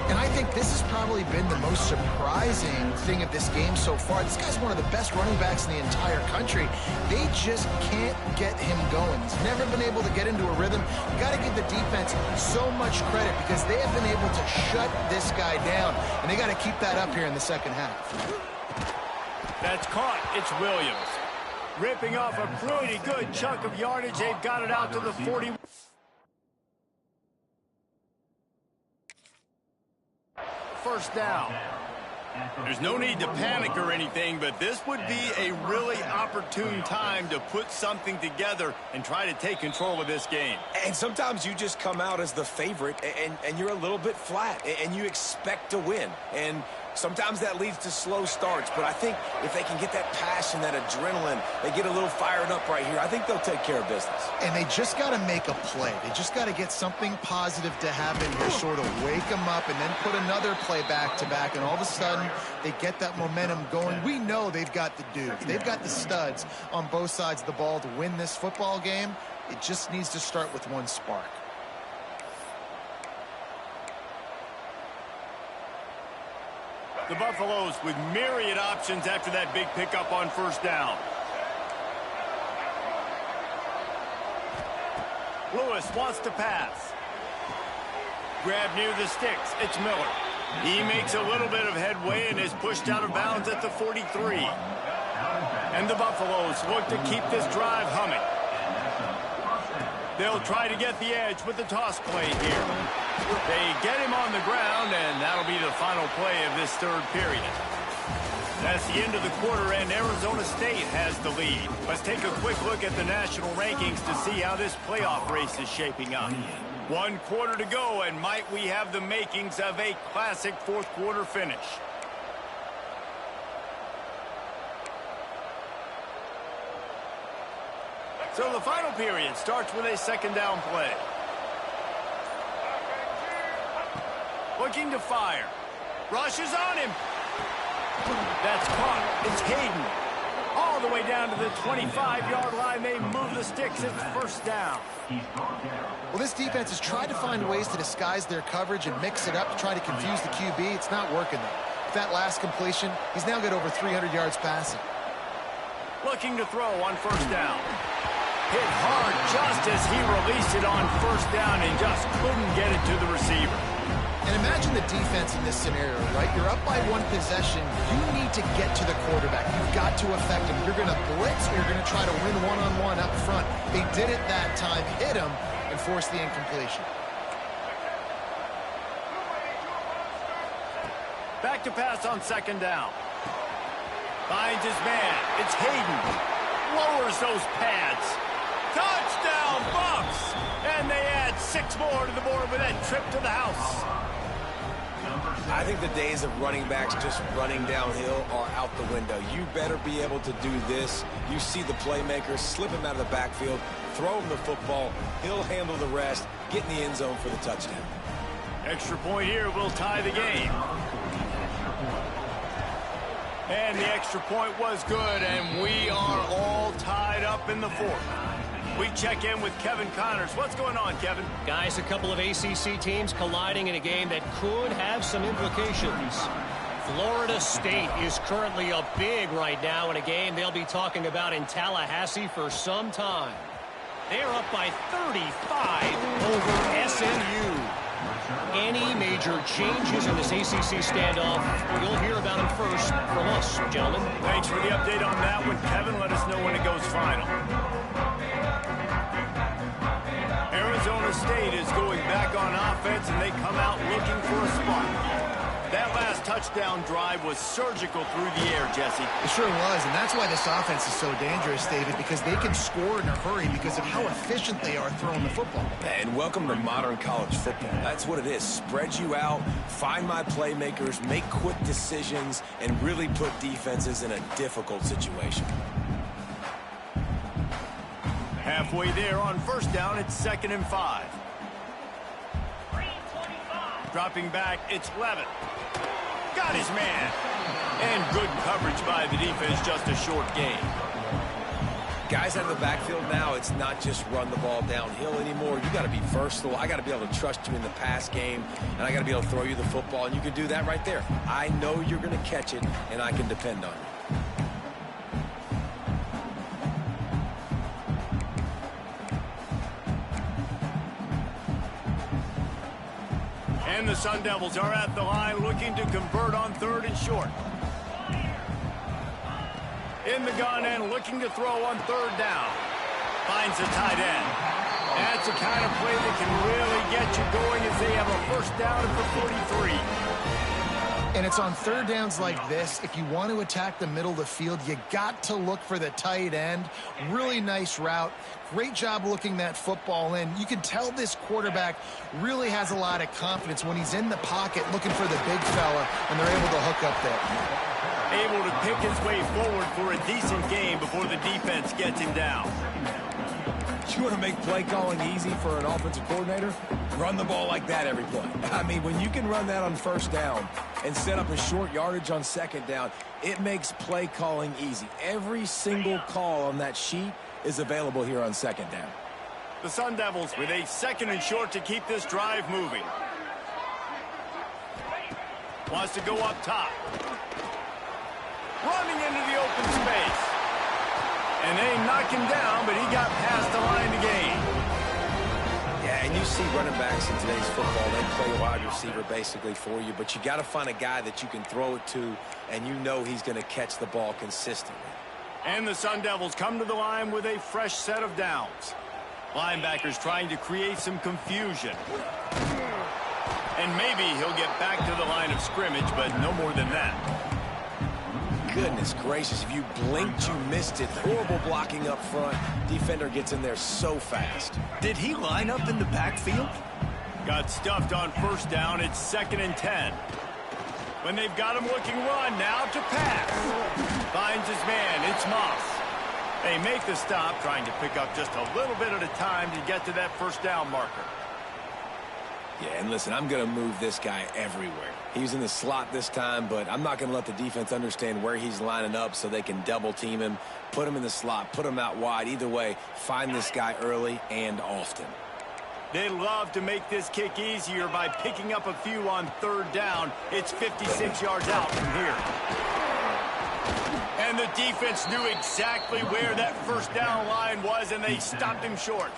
And I think this has probably been the most surprising thing of this game so far. This guy's one of the best running backs in the entire country. They just can't get him going. He's never been able to get into a rhythm. You got to give the defense so much credit because they have been able to shut this guy down. And they got to keep that up here in the second half. That's caught. It's Williams. Ripping off a pretty good chunk of yardage. They've got it out to the 40. First down. There's no need to panic or anything, but this would be a really opportune time to put something together and try to take control of this game. And sometimes you just come out as the favorite and you're a little bit flat and you expect to win. And sometimes that leads to slow starts, but I think if they can get that passion, that adrenaline, they get a little fired up right here, I think they'll take care of business. And they just got to make a play. They just got to get something positive to happen here, sort of wake them up and then put another play back-to-back, and all of a sudden they get that momentum going. We know they've got the dudes. They've got the studs on both sides of the ball to win this football game. It just needs to start with one spark. The Buffaloes with myriad options after that big pickup on first down. Lewis wants to pass. Grab near the sticks. It's Miller. He makes a little bit of headway and is pushed out of bounds at the 43. And the Buffaloes look to keep this drive humming. They'll try to get the edge with the toss play here. They get him on the ground, and that'll be the final play of this 3rd period. That's the end of the quarter, and Arizona State has the lead. Let's take a quick look at the national rankings to see how this playoff race is shaping up. 1 quarter to go, and might we have the makings of a classic 4th quarter finish. So the final period starts with a 2nd down play. Looking to fire. Rushes on him. That's caught. It's Hayden. All the way down to the 25-yard line. They move the sticks. It's first down. Well, this defense has tried to find ways to disguise their coverage and mix it up to try to confuse the QB. It's not working, though. With that last completion, he's now got over 300 yards passing. Looking to throw on first down. Hit hard just as he released it on first down and just couldn't get it to the receiver. And imagine the defense in this scenario, right? You're up by 1 possession. You need to get to the quarterback. You've got to affect him. You're going to blitz or you're going to try to win one-on-one up front. They did it that time, hit him, and forced the incompletion. Back to pass on 2nd down. Finds his man. It's Hayden. Lowers those pads. Touchdown, Bucks! And they add 6 more to the board with that trip to the house. I think the days of running backs just running downhill are out the window. You better be able to do this. You see the playmaker, slip him out of the backfield, throw him the football. He'll handle the rest, get in the end zone for the touchdown. Extra point here will tie the game. And the extra point was good, and we are all tied up in the 4th. We check in with Kevin Connors. What's going on, Kevin? Guys, a couple of ACC teams colliding in a game that could have some implications. Florida State is currently up big right now in a game they'll be talking about in Tallahassee for some time. They're up by 35 over SMU. Any major changes in this ACC standoff, you'll hear about them first from us, gentlemen. Thanks for the update on that one, Kevin. Let us know when it goes final. Arizona State is going back on offense, and they come out looking for a spot. That last touchdown drive was surgical through the air, Jesse. It sure was, and that's why this offense is so dangerous, David, because they can score in a hurry because of how efficient they are throwing the football. And welcome to modern college football. That's what it is. Spread you out, find my playmakers, make quick decisions, and really put defenses in a difficult situation. Halfway there on first down, it's 2nd and 5. Dropping back, it's Levitt. Got his man. And good coverage by the defense, just a short gain. Guys out of the backfield now, it's not just run the ball downhill anymore. You got to be versatile. I got to be able to trust you in the pass game, and I got to be able to throw you the football, and you can do that right there. I know you're going to catch it, and I can depend on you. And the Sun Devils are at the line looking to convert on 3rd and short. In the gun and looking to throw on 3rd down. Finds a tight end. That's the kind of play that can really get you going as they have a first down for 43. And it's on 3rd downs like this. If you want to attack the middle of the field, you got to look for the tight end. Really nice route. Great job looking that football in. You can tell this quarterback really has a lot of confidence when he's in the pocket looking for the big fella, and they're able to hook up there. Able to pick his way forward for a decent game before the defense gets him down. You want to make play calling easy for an offensive coordinator? Run the ball like that every play. I mean, when you can run that on 1st down and set up a short yardage on 2nd down, it makes play calling easy. Every single call on that sheet is available here on 2nd down. The Sun Devils with a 2nd and short to keep this drive moving. Wants to go up top. Running into the open space. And they knock him down, but he got past the line to gain. Yeah, and you see running backs in today's football, they play wide receiver basically for you, but you got to find a guy that you can throw it to, and you know he's going to catch the ball consistently. And the Sun Devils come to the line with a fresh set of downs. Linebackers trying to create some confusion. And maybe he'll get back to the line of scrimmage, but no more than that. Goodness gracious, if you blinked, you missed it. Horrible blocking up front. Defender gets in there so fast. Did he line up in the backfield? Got stuffed on 1st down. It's 2nd and 10. When they've got him looking run, now to pass. Finds his man. It's Moss. They make the stop, trying to pick up just a little bit at a time to get to that 1st down marker. Yeah, and listen, I'm going to move this guy everywhere. He's in the slot this time, but I'm not going to let the defense understand where he's lining up so they can double team him, put him in the slot, put him out wide. Either way, find this guy early and often. They love to make this kick easier by picking up a few on 3rd down. It's 56 yards out from here. And the defense knew exactly where that 1st down line was, and they stopped him short.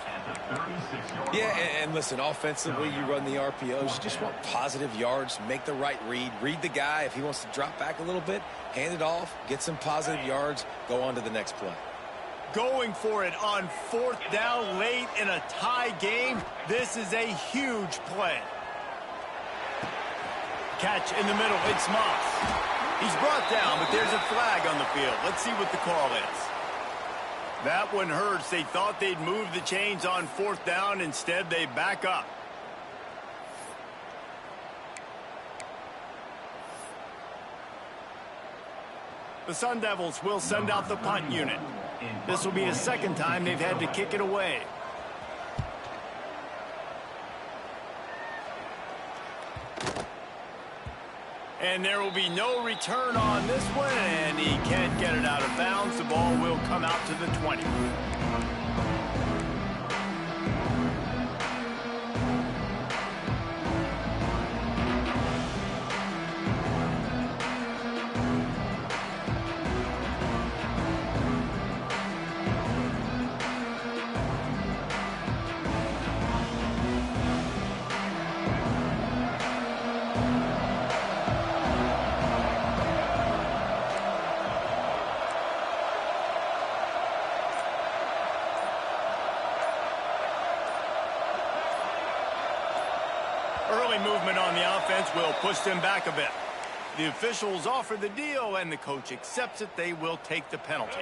Yeah, and listen, offensively, you run the RPOs. You just want positive yards, make the right read the guy. If he wants to drop back a little bit, hand it off, get some positive yards, go on to the next play. Going for it on 4th down late in a tie game. This is a huge play. Catch in the middle. It's Moss. He's brought down, but there's a flag on the field. Let's see what the call is. That one hurts. They thought they'd move the chains on 4th down. Instead, they back up. The Sun Devils will send out the punt unit. This will be the 2nd time they've had to kick it away. And there will be no return on this one, and he can't get it out of bounds. The ball will come out to the 20. Early movement on the offense will push them back a bit. The officials offer the deal, and the coach accepts it. They will take the penalty.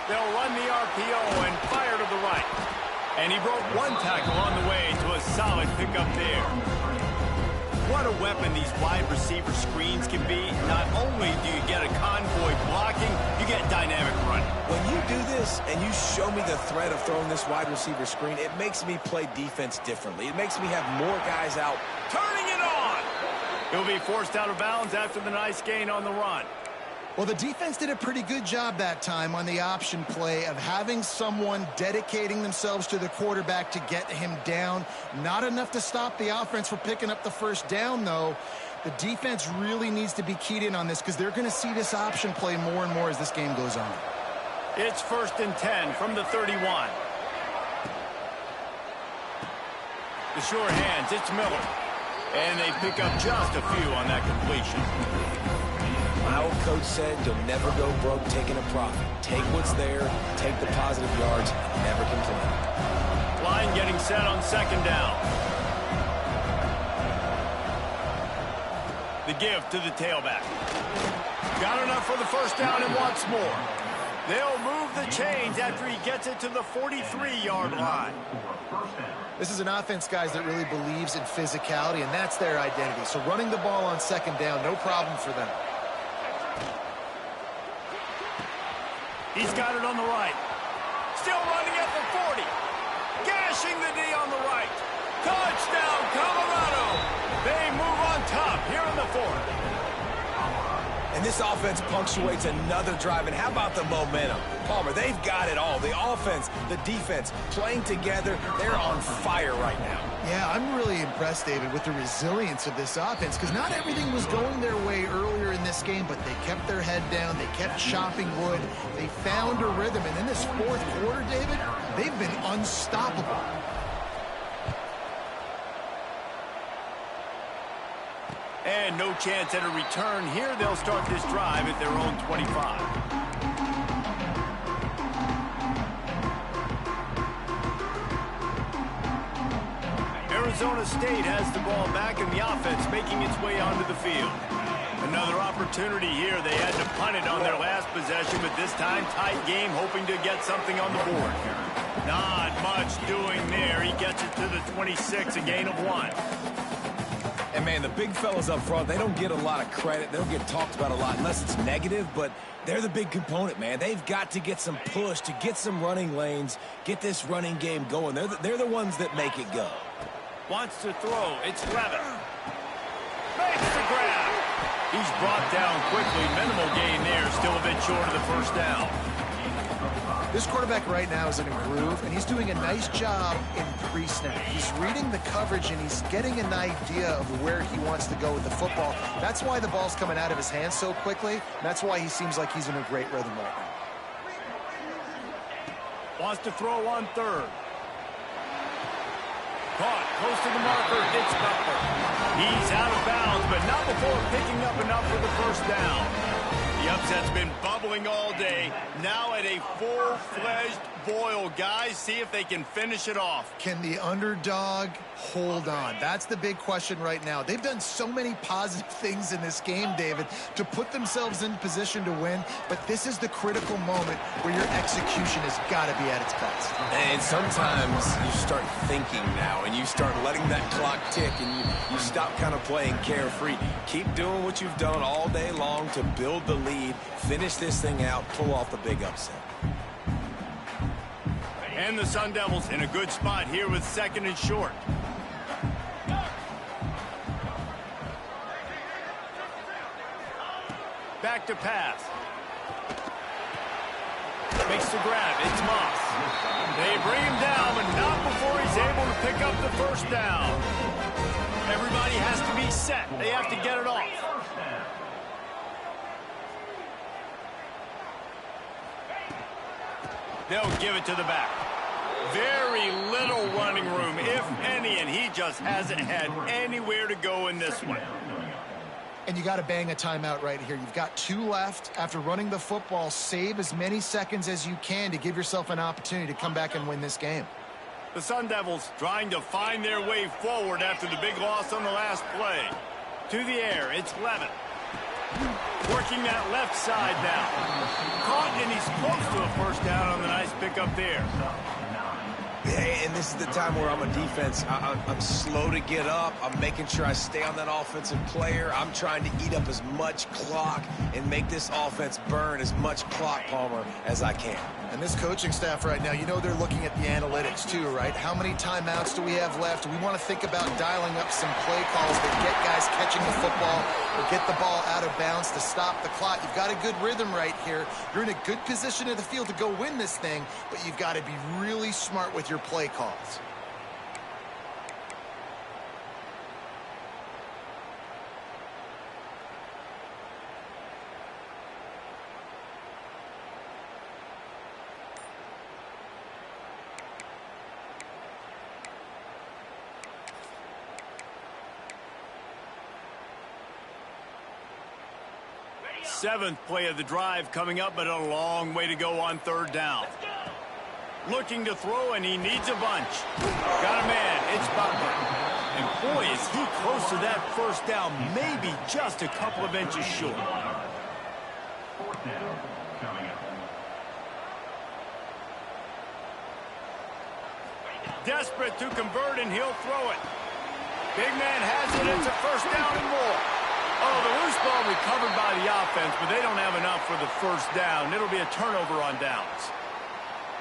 They'll run the RPO and fire to the right. And he broke one tackle on the way to a solid pickup there. What a weapon these wide receiver screens can be. Not only do you get a convoy blocking, you get dynamic running. When you do this and you show me the threat of throwing this wide receiver screen, it makes me play defense differently. It makes me have more guys out. Turning it on! He'll be forced out of bounds after the nice gain on the run. Well, the defense did a pretty good job that time on the option play of having someone dedicating themselves to the quarterback to get him down. Not enough to stop the offense from picking up the first down, though. The defense really needs to be keyed in on this because they're going to see this option play more and more as this game goes on. It's 1st and 10 from the 31. The sure hands, it's Miller. And they pick up just a few on that completion. My old coach said you'll never go broke taking a profit. Take what's there, take the positive yards, and never complain. Line getting set on 2nd down. The give to the tailback. Got enough for the 1st down and wants more. They'll move the chains after he gets it to the 43-yard line. This is an offense, guys, that really believes in physicality, and that's their identity. So running the ball on 2nd down, no problem for them. He's got it on the right. Still running at the 40. Gashing the D on the right. Touchdown, Colorado. They move on top here in the 4th. And this offense punctuates another drive. And how about the momentum? Palmer, they've got it all. The offense, the defense, playing together. They're on fire right now. Yeah, I'm really impressed, David, with the resilience of this offense because not everything was going their way earlier in this game, but they kept their head down. They kept chopping wood. They found a rhythm. And in this 4th quarter, David, they've been unstoppable. And no chance at a return here. They'll start this drive at their own 25. Arizona State has the ball back in the offense, making its way onto the field. Another opportunity here. They had to punt it on their last possession, but this time tight game, hoping to get something on the board. Not much doing there. He gets it to the 26, a gain of 1. And, man, the big fellas up front, they don't get a lot of credit. They don't get talked about a lot unless it's negative, but they're the big component, man. They've got to get some push, to get some running lanes, get this running game going. They're the ones that make it go. Wants to throw. It's Levitt. Makes the grab. He's brought down quickly. Minimal gain there. Still a bit short of the 1st down. This quarterback right now is in a groove, and he's doing a nice job in pre-snap. He's reading the coverage, and he's getting an idea of where he wants to go with the football. That's why the ball's coming out of his hands so quickly. That's why he seems like he's in a great rhythm right now. Wants to throw on 3rd. Caught close to the marker. It's Butler. He's out of bounds, but not before picking up enough for the 1st down. The upset's been bubbling all day. Now at a full-fledged boil. Guys, see if they can finish it off. Can the underdog hold on? That's the big question right now. They've done so many positive things in this game, David, to put themselves in position to win, but this is the critical moment where your execution has got to be at its best. And sometimes you start thinking now, and you start letting that clock tick, and you stop kind of playing carefree. Keep doing what you've done all day long to build the lead, finish this thing out, pull off the big upset. And the Sun Devils in a good spot here with 2nd and short. Back to pass. Makes the grab. It's Moss. They bring him down, but not before he's able to pick up the 1st down. Everybody has to be set. They have to get it off. They'll give it to the back. Very little running room, if any, and he just hasn't had anywhere to go in this one. And you got to bang a timeout right here. You've got 2 left. After running the football, save as many seconds as you can to give yourself an opportunity to come back and win this game. The Sun Devils trying to find their way forward after the big loss on the last play. To the air, it's Levitt. Working that left side now. Caught, and he's close to a first down on the nice pickup there. And this is the time where I'm a defense. I'm slow to get up. I'm making sure I stay on that offensive player. I'm trying to eat up as much clock and make this offense burn as much clock, Palmer, as I can. And this coaching staff right now, you know they're looking at the analytics too, right? How many timeouts do we have left? We want to think about dialing up some play calls that get guys catching the football or get the ball out of bounds to stop the clock. You've got a good rhythm right here. You're in a good position in the field to go win this thing, but you've got to be really smart with your play calls. Seventh play of the drive coming up, but a long way to go on third down. Looking to throw, and he needs a bunch. Got a man. It's Butler. And boy, is he close to that first down, maybe just a couple of inches short. Desperate to convert, and he'll throw it. Big man has it. It's a first down and more. Oh, the loose ball recovered by the offense, but they don't have enough for the first down. It'll be a turnover on downs.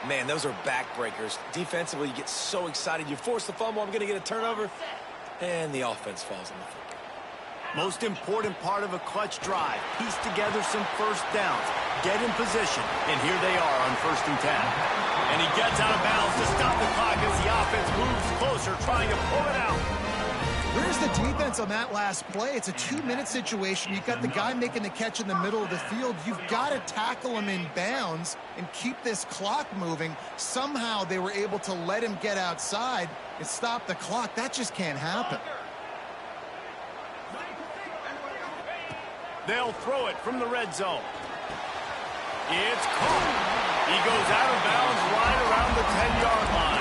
Man, those are backbreakers. Defensively, you get so excited. You force the fumble, I'm going to get a turnover, and the offense falls on the football. Most important part of a clutch drive. Piece together some first downs. Get in position, and here they are on 1st and 10. And he gets out of bounds to stop the clock as the offense moves closer, trying to pull it out. Where's the defense on that last play? It's a 2-minute situation. You've got the guy making the catch in the middle of the field. You've got to tackle him in bounds and keep this clock moving. Somehow they were able to let him get outside and stop the clock. That just can't happen. They'll throw it from the red zone. It's caught. He goes out of bounds right around the 10-yard line.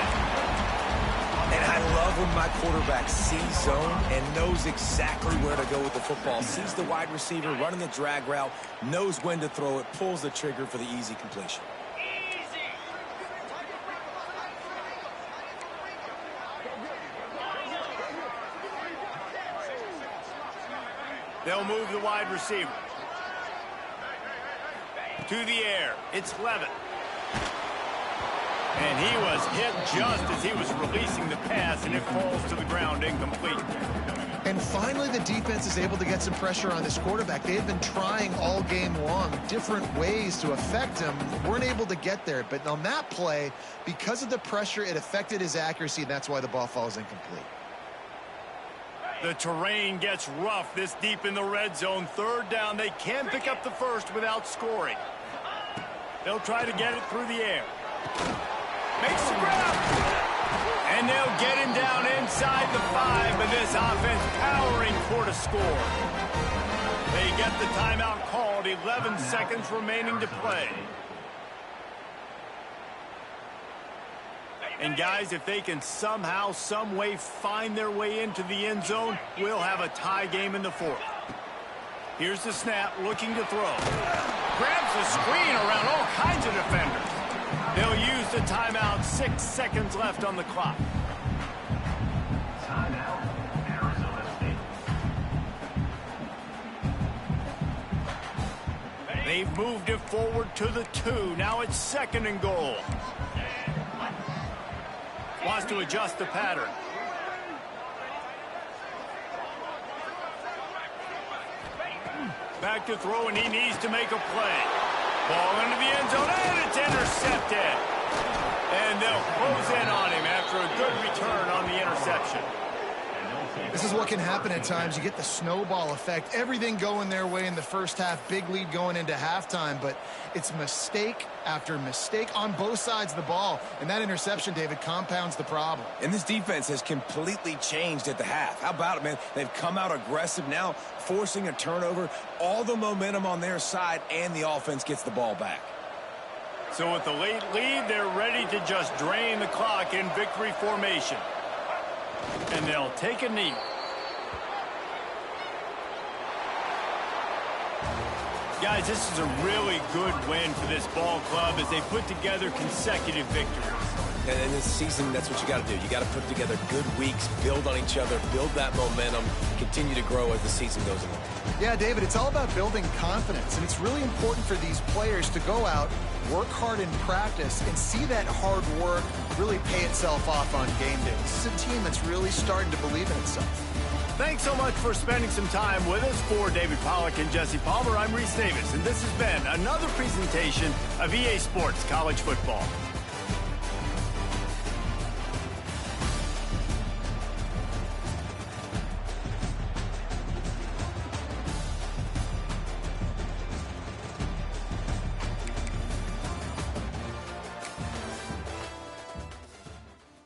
And I love when my quarterback sees zone and knows exactly where to go with the football. Sees the wide receiver running the drag route, knows when to throw it, pulls the trigger for the easy completion. They'll move the wide receiver. To the air, it's Levitt. And he was hit just as he was releasing the pass, and it falls to the ground incomplete. And finally, the defense is able to get some pressure on this quarterback. They had been trying all game long different ways to affect him. Weren't able to get there. But on that play, because of the pressure, it affected his accuracy, and that's why the ball falls incomplete. The terrain gets rough this deep in the red zone. Third down, they can pick up the first without scoring. They'll try to get it through the air. Makes the grab. And they'll get him down inside the 5, but this offense powering toward a score. They get the timeout called, 11 seconds remaining to play. And guys, if they can somehow, some way find their way into the end zone, we'll have a tie game in the 4th. Here's the snap, looking to throw. Grabs the screen around all kinds of defenders. They'll use the timeout, 6 seconds left on the clock. Timeout, Arizona State. They've moved it forward to the 2. Now it's 2nd and goal. Wants to adjust the pattern. Back to throw, and he needs to make a play. Ball into the end zone, and it's intercepted. And they'll close in on him after a good return on the interception. This is what can happen at times. You get the snowball effect. Everything going their way in the first half. Big lead going into halftime. But it's mistake after mistake on both sides of the ball. And that interception, David, compounds the problem. And this defense has completely changed at the half. How about it, man? They've come out aggressive now, forcing a turnover. All the momentum on their side, and the offense gets the ball back. So with the late lead, they're ready to just drain the clock in victory formation. And they'll take a knee. Guys, this is a really good win for this ball club as they put together consecutive victories. And in this season, that's what you got to do. You got to put together good weeks, build on each other, build that momentum, continue to grow as the season goes along. Yeah, David, it's all about building confidence, and it's really important for these players to go out, work hard in practice, and see that hard work really pay itself off on game day. This is a team that's really starting to believe in itself. Thanks so much for spending some time with us. For David Pollack and Jesse Palmer, I'm Reese Davis, and this has been another presentation of EA Sports College Football.